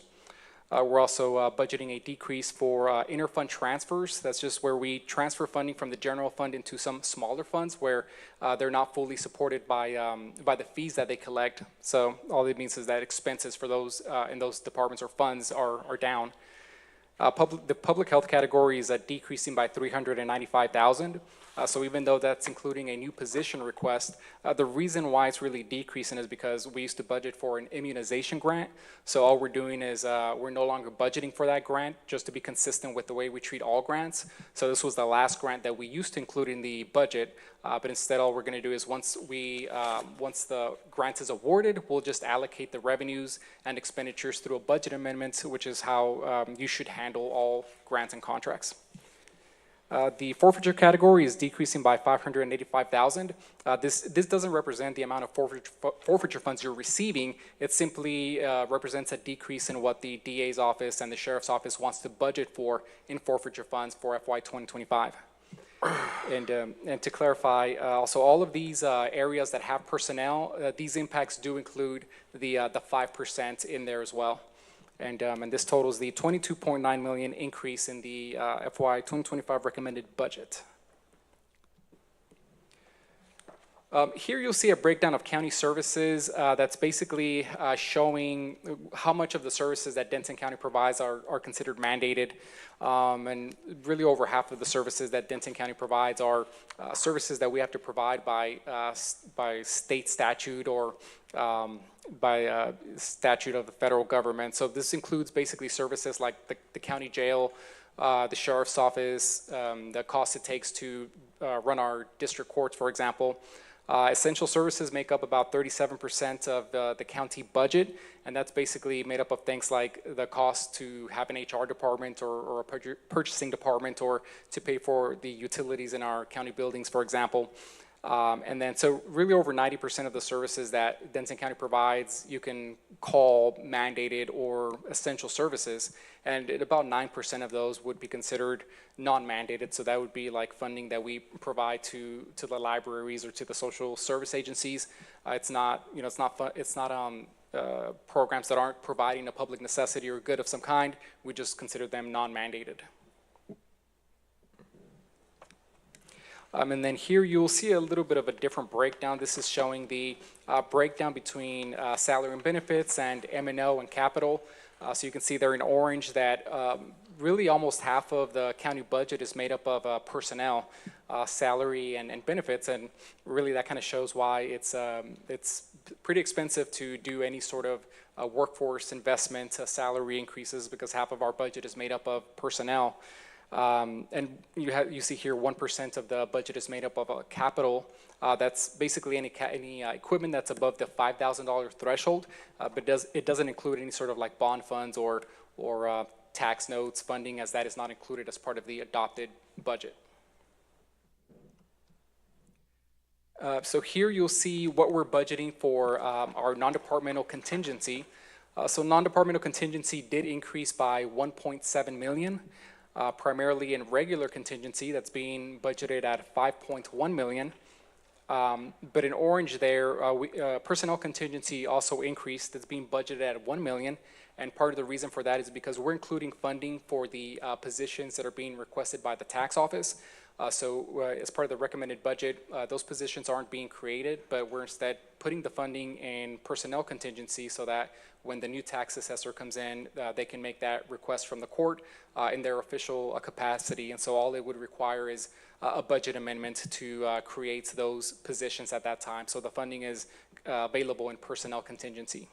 We're also budgeting a decrease for interfund transfers. That's just where we transfer funding from the general fund into some smaller funds where they're not fully supported by the fees that they collect. So all it means is that expenses for those in those departments or funds are down. The public health category is decreasing by 395,000. So even though that's including a new position request, the reason why it's really decreasing is because we used to budget for an immunization grant. So all we're doing is we're no longer budgeting for that grant, just to be consistent with the way we treat all grants. So this was the last grant that we used to include in the budget, but instead all we're going to do is once the grant is awarded, we'll just allocate the revenues and expenditures through a budget amendment, which is how you should handle all grants and contracts. The forfeiture category is decreasing by 585,000. This doesn't represent the amount of forfeiture funds you're receiving. It simply represents a decrease in what the DA's office and the Sheriff's office wants to budget for in forfeiture funds for FY 2025. And to clarify, also all of these areas that have personnel, these impacts do include the 5% in there as well. And this totals the 22.9 million increase in the FY 2025 recommended budget. Here you'll see a breakdown of county services that's basically showing how much of the services that Denton County provides are considered mandated. And really over half of the services that Denton County provides are services that we have to provide by state statute or by statute of the federal government. So this includes basically services like the county jail, the sheriff's office, the cost it takes to run our district courts, for example. Essential services make up about 37% of the county budget, and that's basically made up of things like the cost to have an HR department or a purchasing department, or to pay for the utilities in our county buildings, for example. And then, so really over 90% of the services that Denton County provides, you can call mandated or essential services. And about 9% of those would be considered non-mandated. So that would be like funding that we provide to the libraries or to the social service agencies. It's not, you know, it's not programs that aren't providing a public necessity or good of some kind. We just consider them non-mandated. And then here you'll see a little bit of a different breakdown. This is showing the breakdown between salary and benefits and M&O and capital. So you can see there in orange that really almost half of the county budget is made up of personnel, salary and benefits, and really that kind of shows why it's pretty expensive to do any sort of workforce investment, salary increases, because half of our budget is made up of personnel. And you see here 1% of the budget is made up of a capital. That's basically any equipment that's above the $5,000 threshold, but it doesn't include any sort of like bond funds or tax notes funding, as that is not included as part of the adopted budget. So here you'll see what we're budgeting for our non-departmental contingency. So non-departmental contingency did increase by 1.7 million. Primarily in regular contingency, that's being budgeted at 5.1 million. But in orange there, personnel contingency also increased. It's being budgeted at 1 million. And part of the reason for that is because we're including funding for the positions that are being requested by the tax office. So as part of the recommended budget, those positions aren't being created, but we're instead putting the funding in personnel contingency so that when the new tax assessor comes in, they can make that request from the court in their official capacity. And so all it would require is a budget amendment to create those positions at that time. So the funding is available in personnel contingency.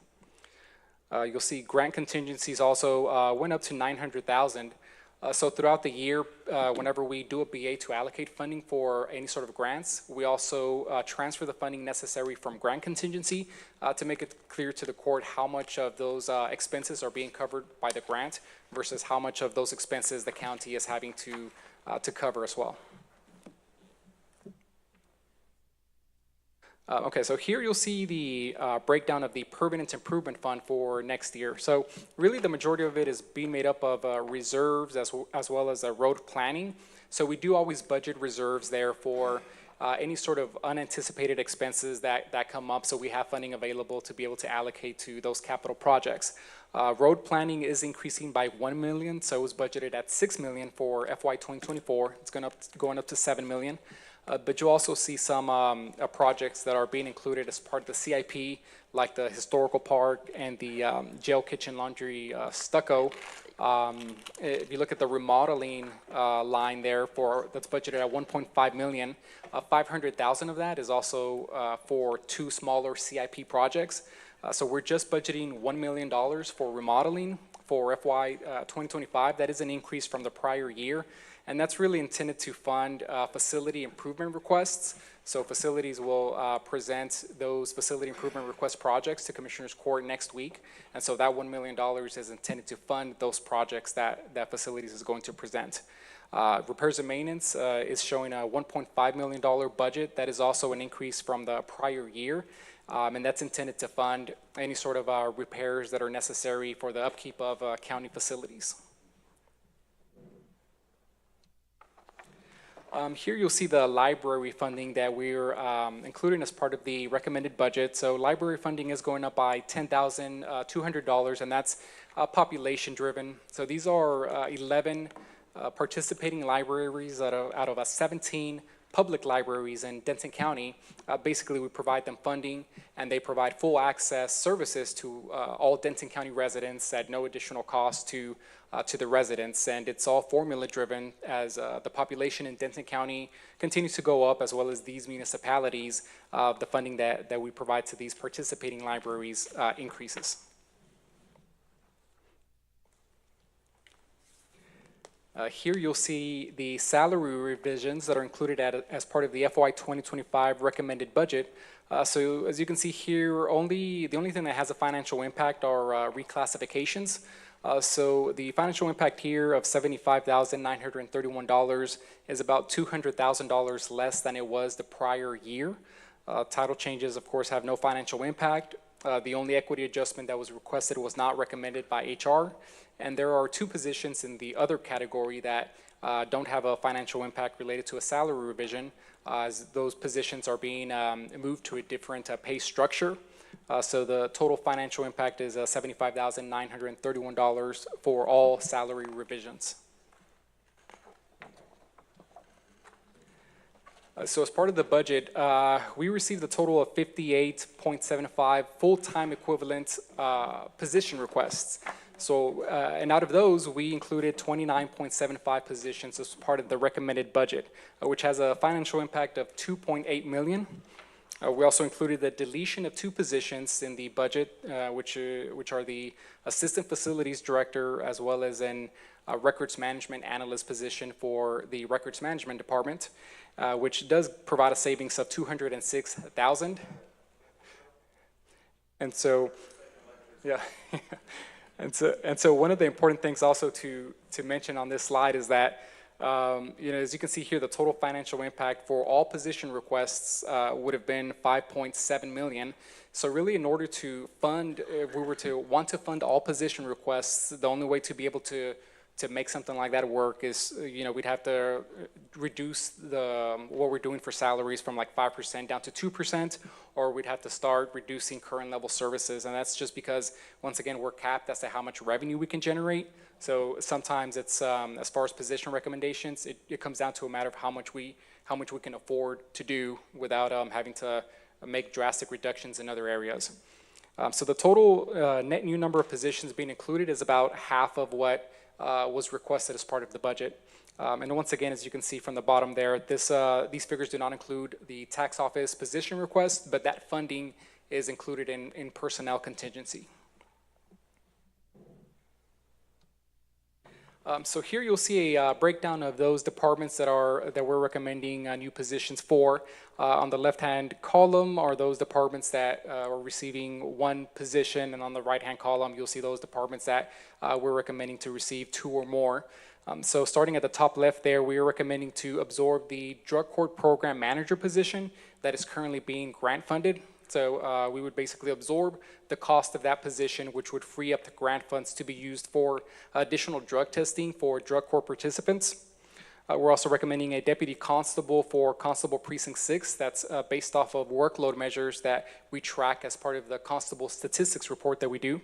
You'll see grant contingencies also went up to 900,000. So throughout the year, whenever we do a BA to allocate funding for any sort of grants, we also transfer the funding necessary from grant contingency to make it clear to the court how much of those expenses are being covered by the grant versus how much of those expenses the county is having to cover as well. Okay, so here you'll see the breakdown of the permanent improvement fund for next year. So really the majority of it is being made up of reserves as well as road planning. So we do always budget reserves there for any sort of unanticipated expenses that come up, so we have funding available to be able to allocate to those capital projects. Road planning is increasing by 1 million, so it was budgeted at 6 million for FY 2024. It's going up to 7 million. But you also see some projects that are being included as part of the CIP, like the historical park and the jail kitchen laundry stucco. If you look at the remodeling line there that's budgeted at 1.5 million, 500,000 of that is also for 2 smaller CIP projects. So we're just budgeting $1 million for remodeling for FY 2025. That is an increase from the prior year. And that's really intended to fund facility improvement requests. So facilities will present those facility improvement request projects to Commissioner's Court next week. And so that $1 million is intended to fund those projects that facilities is going to present. Repairs and maintenance is showing a $1.5 million budget. That is also an increase from the prior year. And that's intended to fund any sort of repairs that are necessary for the upkeep of county facilities. Here you'll see the library funding that we're including as part of the recommended budget. So library funding is going up by $10,200, and that's population driven. So these are 11 participating libraries out of 17 public libraries in Denton County. Basically, we provide them funding, and they provide full access services to all Denton County residents at no additional cost to the residents. And it's all formula driven as the population in Denton County continues to go up, as well as these municipalities. The funding that we provide to these participating libraries increases. Here you'll see the salary revisions that are included as part of the FY 2025 recommended budget. So as you can see here, the only thing that has a financial impact are reclassifications. So the financial impact here of $75,931 is about $200,000 less than it was the prior year. Title changes, of course, have no financial impact. The only equity adjustment that was requested was not recommended by HR. And there are 2 positions in the other category that don't have a financial impact related to a salary revision, as those positions are being moved to a different pay structure. So the total financial impact is $75,931 for all salary revisions. So as part of the budget, we received a total of 58.75 full-time equivalent position requests. So, and out of those, we included 29.75 positions as part of the recommended budget, which has a financial impact of $2.8 million. We also included the deletion of 2 positions in the budget, which are the Assistant Facilities Director, as well as an Records Management Analyst position for the Records Management Department, which does provide a savings of $206,000. And so, yeah. And so one of the important things also to mention on this slide is that, as you can see here, the total financial impact for all position requests would have been $5.7 million. So really, in order to fund, if we were to want to fund all position requests, the only way to be able to make something like that work is, we'd have to reduce what we're doing for salaries from like 5% down to 2%, or we'd have to start reducing current level services. And that's just because, once again, we're capped as to how much revenue we can generate. So sometimes it's, as far as position recommendations, it comes down to a matter of how much we can afford to do without having to make drastic reductions in other areas. So the total net new number of positions being included is about half of what was requested as part of the budget. And once again, as you can see from the bottom there, these figures do not include the tax office position request, but that funding is included in personnel contingency. So here you'll see a breakdown of those departments that we're recommending new positions for. On the left-hand column are those departments that are receiving 1 position, and on the right-hand column you'll see those departments that we're recommending to receive 2 or more. So starting at the top left there, we are recommending to absorb the drug court program manager position that is currently being grant funded. So we would basically absorb the cost of that position, which would free up the grant funds to be used for additional drug testing for drug court participants. We're also recommending a deputy constable for Constable Precinct 6. That's based off of workload measures that we track as part of the constable statistics report that we do.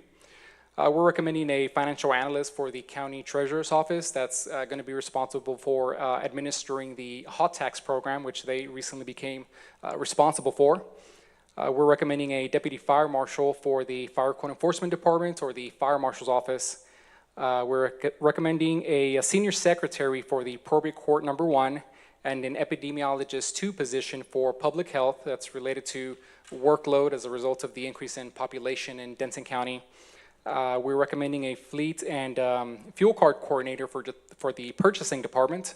We're recommending a financial analyst for the county treasurer's office that's going to be responsible for administering the hot tax program, which they recently became responsible for. We're recommending a deputy fire marshal for the fire code enforcement department, or the fire marshal's office. We're recommending a senior secretary for the probate court number 1, and an epidemiologist 2 position for public health that's related to workload as a result of the increase in population in Denton County. We're recommending a fleet and fuel card coordinator for the purchasing department.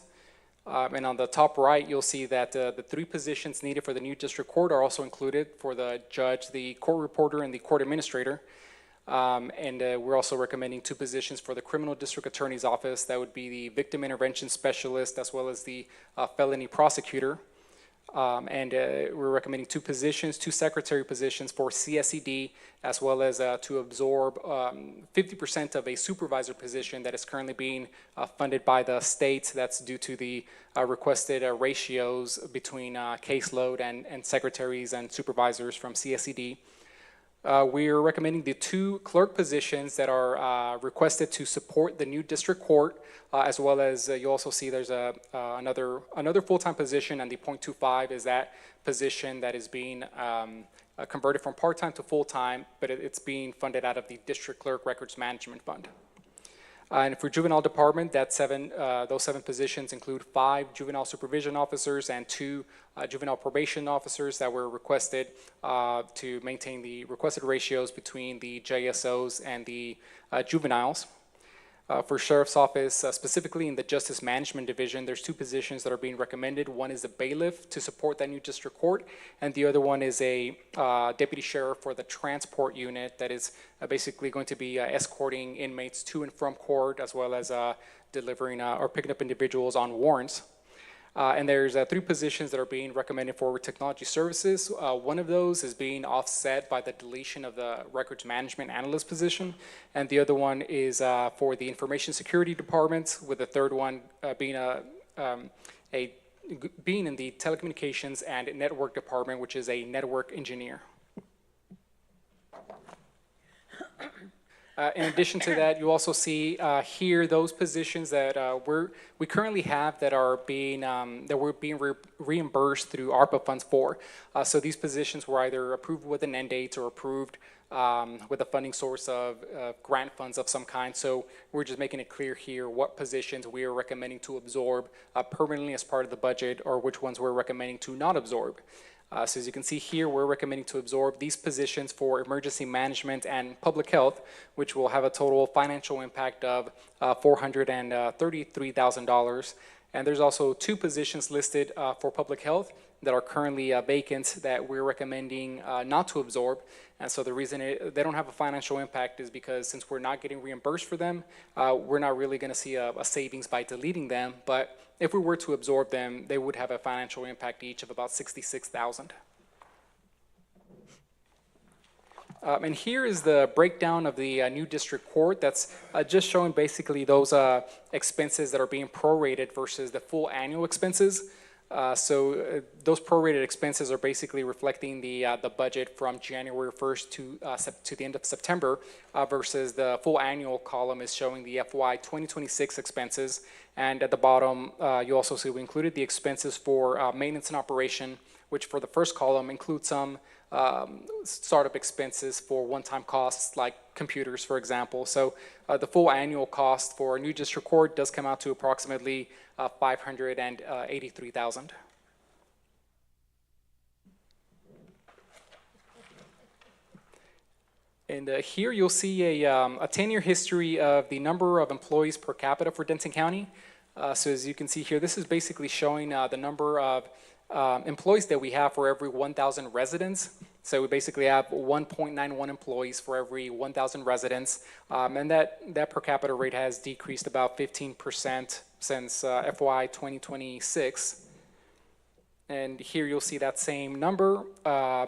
And on the top right, you'll see that the 3 positions needed for the new district court are also included for the judge, the court reporter, and the court administrator. And we're also recommending 2 positions for the criminal district attorney's office. That would be the victim intervention specialist as well as the felony prosecutor. We're recommending two positions, two secretary positions for CSED, as well as to absorb 50% of a supervisor position that is currently being funded by the state. That's due to the requested ratios between caseload and secretaries and supervisors from CSED. We are recommending the two clerk positions that are requested to support the new district court, as well as you also see there's another full-time position, and the .25 is that position that is being converted from part-time to full-time, but it's being funded out of the district clerk records management fund. And for juvenile department, those seven positions include 5 juvenile supervision officers and 2 juvenile probation officers that were requested to maintain the requested ratios between the JSOs and the juveniles. For Sheriff's Office, specifically in the Justice Management Division, there's 2 positions that are being recommended. One is a bailiff to support that new district court, and the other one is a deputy sheriff for the transport unit that is basically going to be escorting inmates to and from court, as well as delivering or picking up individuals on warrants. And there's 3 positions that are being recommended for technology services. One of those is being offset by the deletion of the records management analyst position, and the other one is for the information security department, with the third one being being in the telecommunications and network department, which is a network engineer. In addition to that, you also see here those positions that we currently have that are being we're being reimbursed through ARPA funds for. So these positions were either approved with an end date or approved with a funding source of grant funds of some kind. So we're just making it clear here what positions we are recommending to absorb permanently as part of the budget, or which ones we're recommending to not absorb. So as you can see here, we're recommending to absorb these positions for emergency management and public health, which will have a total financial impact of $433,000. And there's also 2 positions listed for public health that are currently vacant that we're recommending not to absorb. And so the reason they don't have a financial impact is because since we're not getting reimbursed for them, we're not really going to see a savings by deleting them. But if we were to absorb them, they would have a financial impact each of about $66,000. And here is the breakdown of the new district court. That's just showing basically those expenses that are being prorated versus the full annual expenses. So those prorated expenses are basically reflecting the budget from January 1st to the end of September, versus the full annual column is showing the FY 2026 expenses. And at the bottom, you also see we included the expenses for maintenance and operation, which for the first column includes some startup expenses for one-time costs like computers, for example. So the full annual cost for a new district court does come out to approximately $583,000. And here you'll see a 10-year history of the number of employees per capita for Denton County. So as you can see here, this is basically showing the number of employees that we have for every 1,000 residents. So we basically have 1.91 employees for every 1,000 residents. And that per capita rate has decreased about 15% since FY 2026. And here you'll see that same number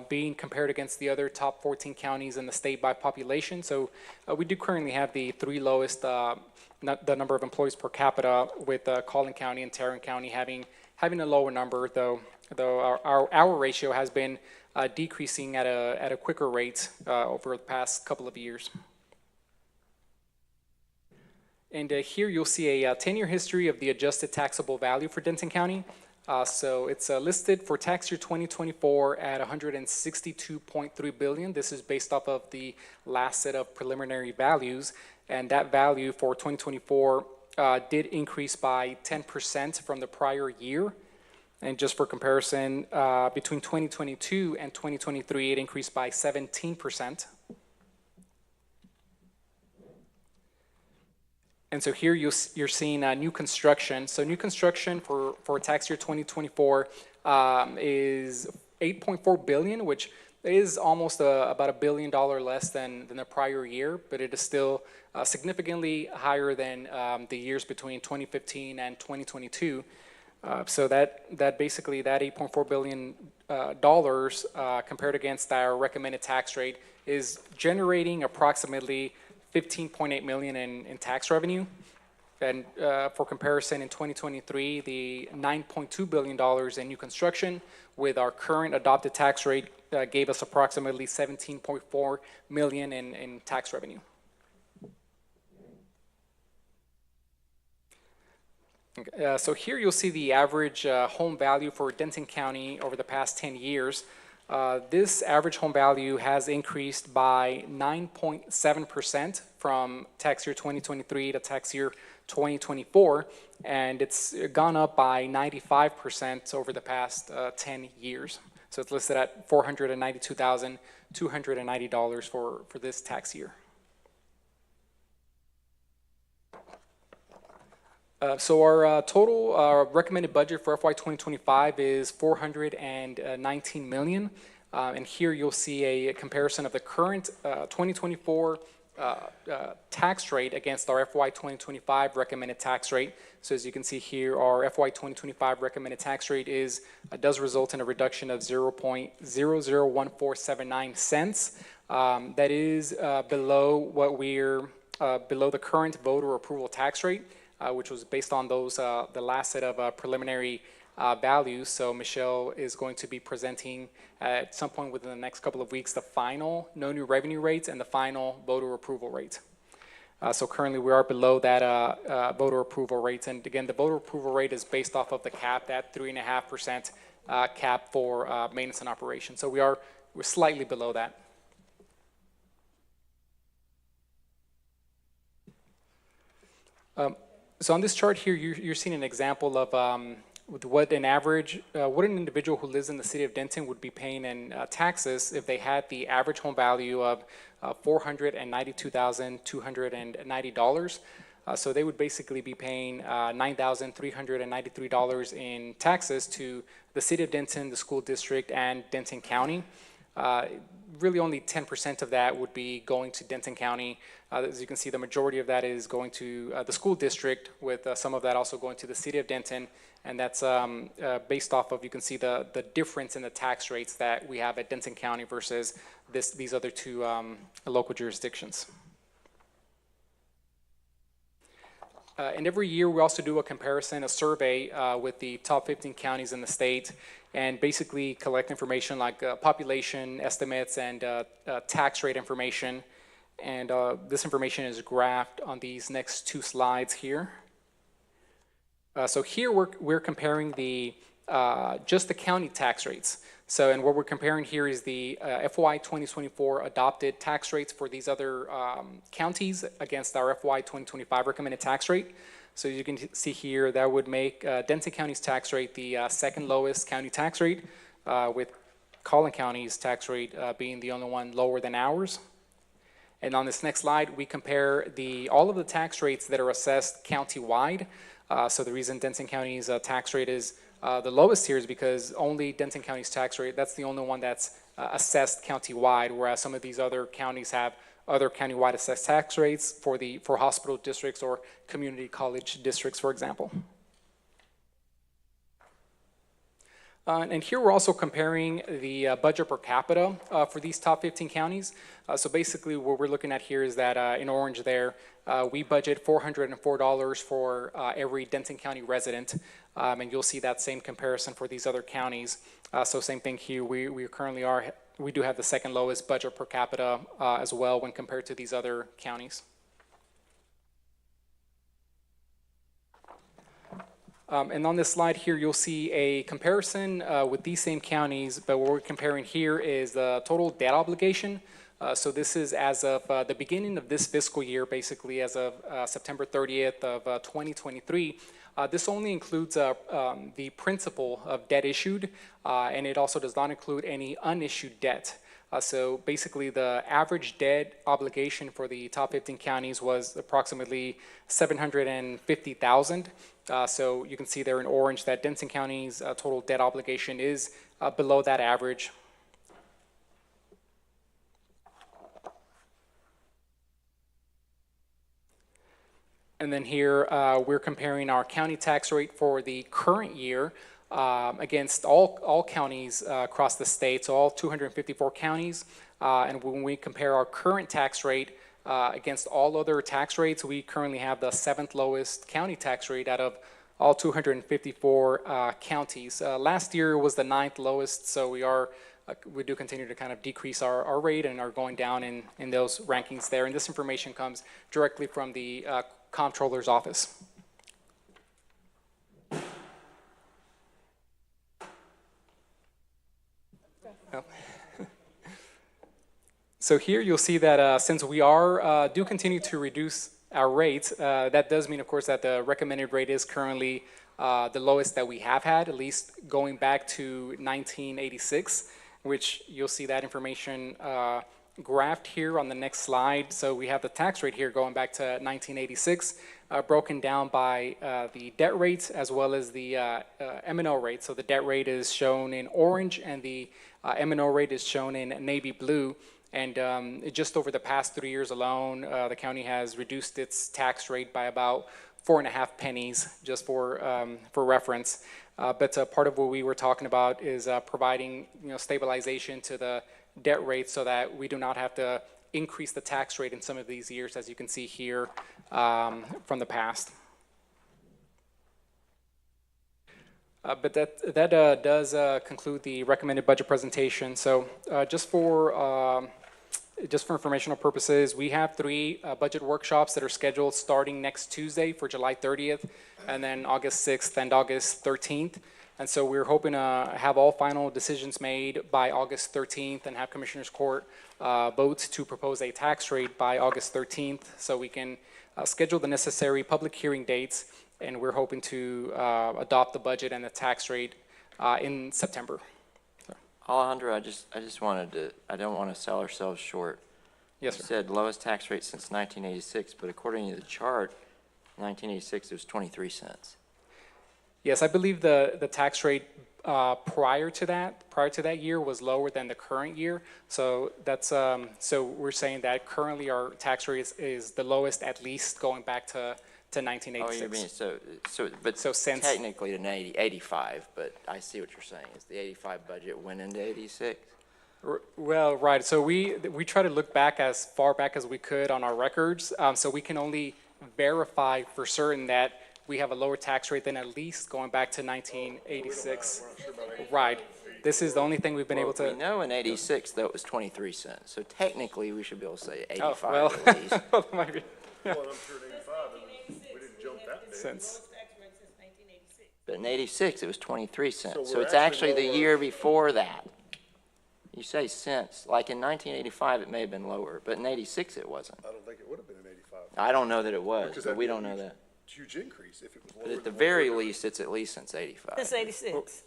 being compared against the other top 14 counties in the state by population. So we do currently have the 3 lowest the number of employees per capita, with Collin County and Tarrant County having a lower number, though our ratio has been decreasing at a quicker rate over the past couple of years. And here you'll see a 10-year history of the adjusted taxable value for Denton County. So it's listed for tax year 2024 at $162.3 billion. This is based off of the last set of preliminary values, and that value for 2024 did increase by 10% from the prior year. And just for comparison, between 2022 and 2023, it increased by 17%. And so here you're seeing new construction. So new construction for tax year 2024 is $8.4 billion, which is almost about $1 billion less than the prior year, but it is still significantly higher than the years between 2015 and 2022. So that basically, that $8.4 billion dollars compared against our recommended tax rate is generating approximately 15.8 million in tax revenue. And for comparison, in 2023, the $9.2 billion in new construction with our current adopted tax rate gave us approximately 17.4 million in tax revenue. So here you'll see the average home value for Denton County over the past 10 years. This average home value has increased by 9.7% from tax year 2023 to tax year 2024, and it's gone up by 95% over the past 10 years. So it's listed at $492,290 for this tax year. So our total recommended budget for FY 2025 is $419 million. And here you'll see a comparison of the current 2024 tax rate against our FY 2025 recommended tax rate. So as you can see here, our FY 2025 recommended tax rate does result in a reduction of 0.001479 cents. That is below what below the current voter approval tax rate, which was based on those the last set of preliminary values. So Michelle is going to be presenting at some point within the next couple of weeks the final no new revenue rates and the final voter approval rate. So currently we are below that voter approval rates. And again, the voter approval rate is based off of the cap, that 3.5% cap for maintenance and operation. So we're slightly below that. So on this chart here, you're seeing an example of what an individual who lives in the city of Denton would be paying in taxes if they had the average home value of $492,290. So they would basically be paying $9,393 in taxes to the city of Denton, the school district, and Denton County. Really only 10% of that would be going to Denton County. As you can see, the majority of that is going to the school district, with some of that also going to the city of Denton. And that's based off of, you can see the difference in the tax rates that we have at Denton County versus these other two local jurisdictions. And every year we also do a comparison, a survey with the top 15 counties in the state, and basically collect information like population estimates and tax rate information. And this information is graphed on these next two slides here. So here we're comparing just the county tax rates. So, and what we're comparing here is the FY 2024 adopted tax rates for these other counties against our FY 2025 recommended tax rate. So you can see here that would make Denton County's tax rate the second lowest county tax rate, with Collin County's tax rate being the only one lower than ours. And on this next slide, we compare all of the tax rates that are assessed countywide. So the reason Denton County's tax rate is the lowest here is because only Denton County's tax rate, that's the only one that's assessed countywide, whereas some of these other counties have other countywide assessed tax rates for hospital districts or community college districts, for example. And here we're also comparing the budget per capita for these top 15 counties. So basically what we're looking at here is that in orange there, we budget $404 for every Denton County resident. And you'll see that same comparison for these other counties. So same thing here, we do have the second lowest budget per capita as well when compared to these other counties. And on this slide here, you'll see a comparison with these same counties, but what we're comparing here is the total debt obligation. So this is as of the beginning of this fiscal year, basically as of September 30th of 2023. This only includes the principal of debt issued, and it also does not include any unissued debt. So basically the average debt obligation for the top 15 counties was approximately $750,000. So you can see there in orange that Denton County's total debt obligation is below that average. And then here, we're comparing our county tax rate for the current year against all counties across the state, so all 254 counties. And when we compare our current tax rate against all other tax rates, we currently have the 7th lowest county tax rate out of all 254 counties. Last year was the 9th lowest, so we do continue to kind of decrease our rate and are going down in those rankings there. And this information comes directly from the Comptroller's office. Oh. So here you'll see that since we do continue to reduce our rates, that does mean, of course, that the recommended rate is currently the lowest that we have had, at least going back to 1986, which you'll see that information graphed here on the next slide. So we have the tax rate here going back to 1986, broken down by the debt rates as well as the M&O rate. So the debt rate is shown in orange and the M&O rate is shown in navy blue. And just over the past 3 years alone, the county has reduced its tax rate by about 4.5 pennies, just for reference. But part of what we were talking about is providing stabilization to the debt rate so that we do not have to increase the tax rate in some of these years, as you can see here from the past. But that does conclude the recommended budget presentation. So just for informational purposes, we have 3 budget workshops that are scheduled starting next Tuesday for July 30th, and then August 6th and August 13th. And so we're hoping to have all final decisions made by August 13th and have Commissioners Court vote to propose a tax rate by August 13th so we can schedule the necessary public hearing dates, and we're hoping to adopt the budget and the tax rate in September. Alejandro, I just wanted to, I don't want to sell ourselves short. Yes, sir. You said lowest tax rate since 1986, but according to the chart, 1986 it was 23 cents. Yes, I believe the tax rate prior to that year was lower than the current year. So that's so we're saying that currently our tax rate is the lowest, at least going back to 1986. Oh, you mean but since technically to 85, but I see what you're saying. Is the 85 budget went into 86? Well, right. So we try to look back as far back as we could on our records, so we can only verify for certain that we have a lower tax rate than at least going back to 1986. Right. This is the only thing we've been able to. We know in 86 though it was 23 cents. So technically we should be able to say 85 Oh, well, at least. well, might be Well, I'm sure in 85, we didn't jump that big. since. But in 86 it was 23 cents. So So we're it's actually actually the year before that. You say cents, like in 1985 it may have been lower, but in 86 it wasn't. I don't think it would have been in 85. I don't know that it was, Because but that'd we be a don't know huge- that. Huge increase if it was lower. But at the than what very we're- least, it's at least since 85. Since 86.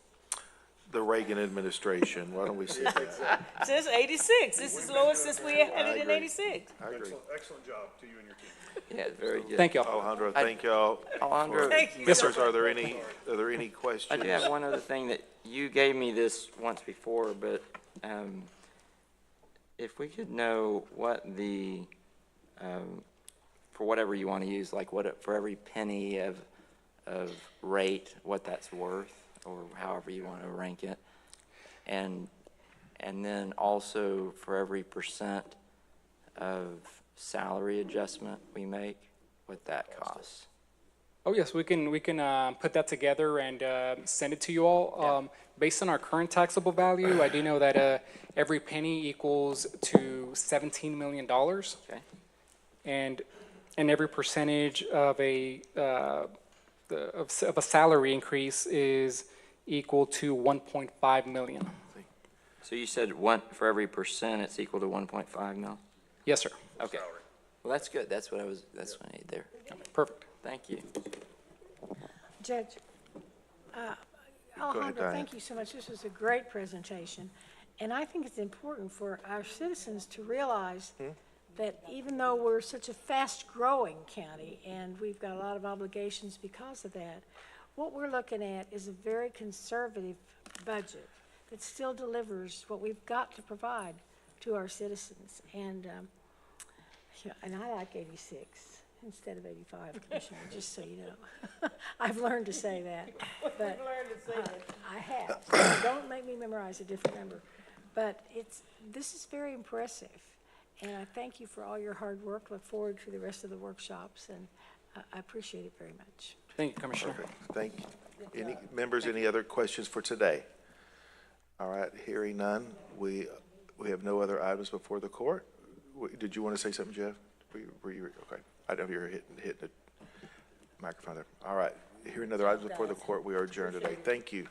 The Reagan administration, why don't we see that? Since 86. This is lowest since we had it in agree. 86. I agree. Excellent job to you and your team. Yeah, very good. Thank you. Alejandro, thank y'all. Alejandro, Thank you. Members, are there any I questions? do have one other thing that you gave me this once before, but if we could know what the, for whatever you want to use, like for every penny of rate, what that's worth, or however you want to rank it, and then also for every percent of salary adjustment we make, what that costs. Oh, yes, we can put that together and send it to you all. Based on our current taxable value, I do know that every penny equals to $17 million. Okay. And every percentage of a salary increase is equal to 1.5 million. So you said for every percent, it's equal to 1.5 mil? Yes, sir. Okay. Well, that's good. That's what I need there. Perfect. Thank you. Judge, Alejandro, Diane. thank you so much. This was a great presentation. And I think it's important for our citizens to realize that even though we're such a fast-growing county and we've got a lot of obligations because of that, what we're looking at is a very conservative budget that still delivers what we've got to provide to our citizens. And I like 86. instead of 85, Commissioner, just so you know. I've learned to say that, but I have. So don't make me memorize a different number. But this is very impressive, and I thank you for all your hard work. Look forward to the rest of the workshops, and I appreciate it very much. Thank you, Commissioner. Perfect, thank you. Any members, any other questions for today? All right, hearing none, we have no other items before the court. Did you want to say something, Jeff? Were you, okay, I know you were hitting the microphone there. All right, hearing other items before the court, we are adjourned today. Thank you.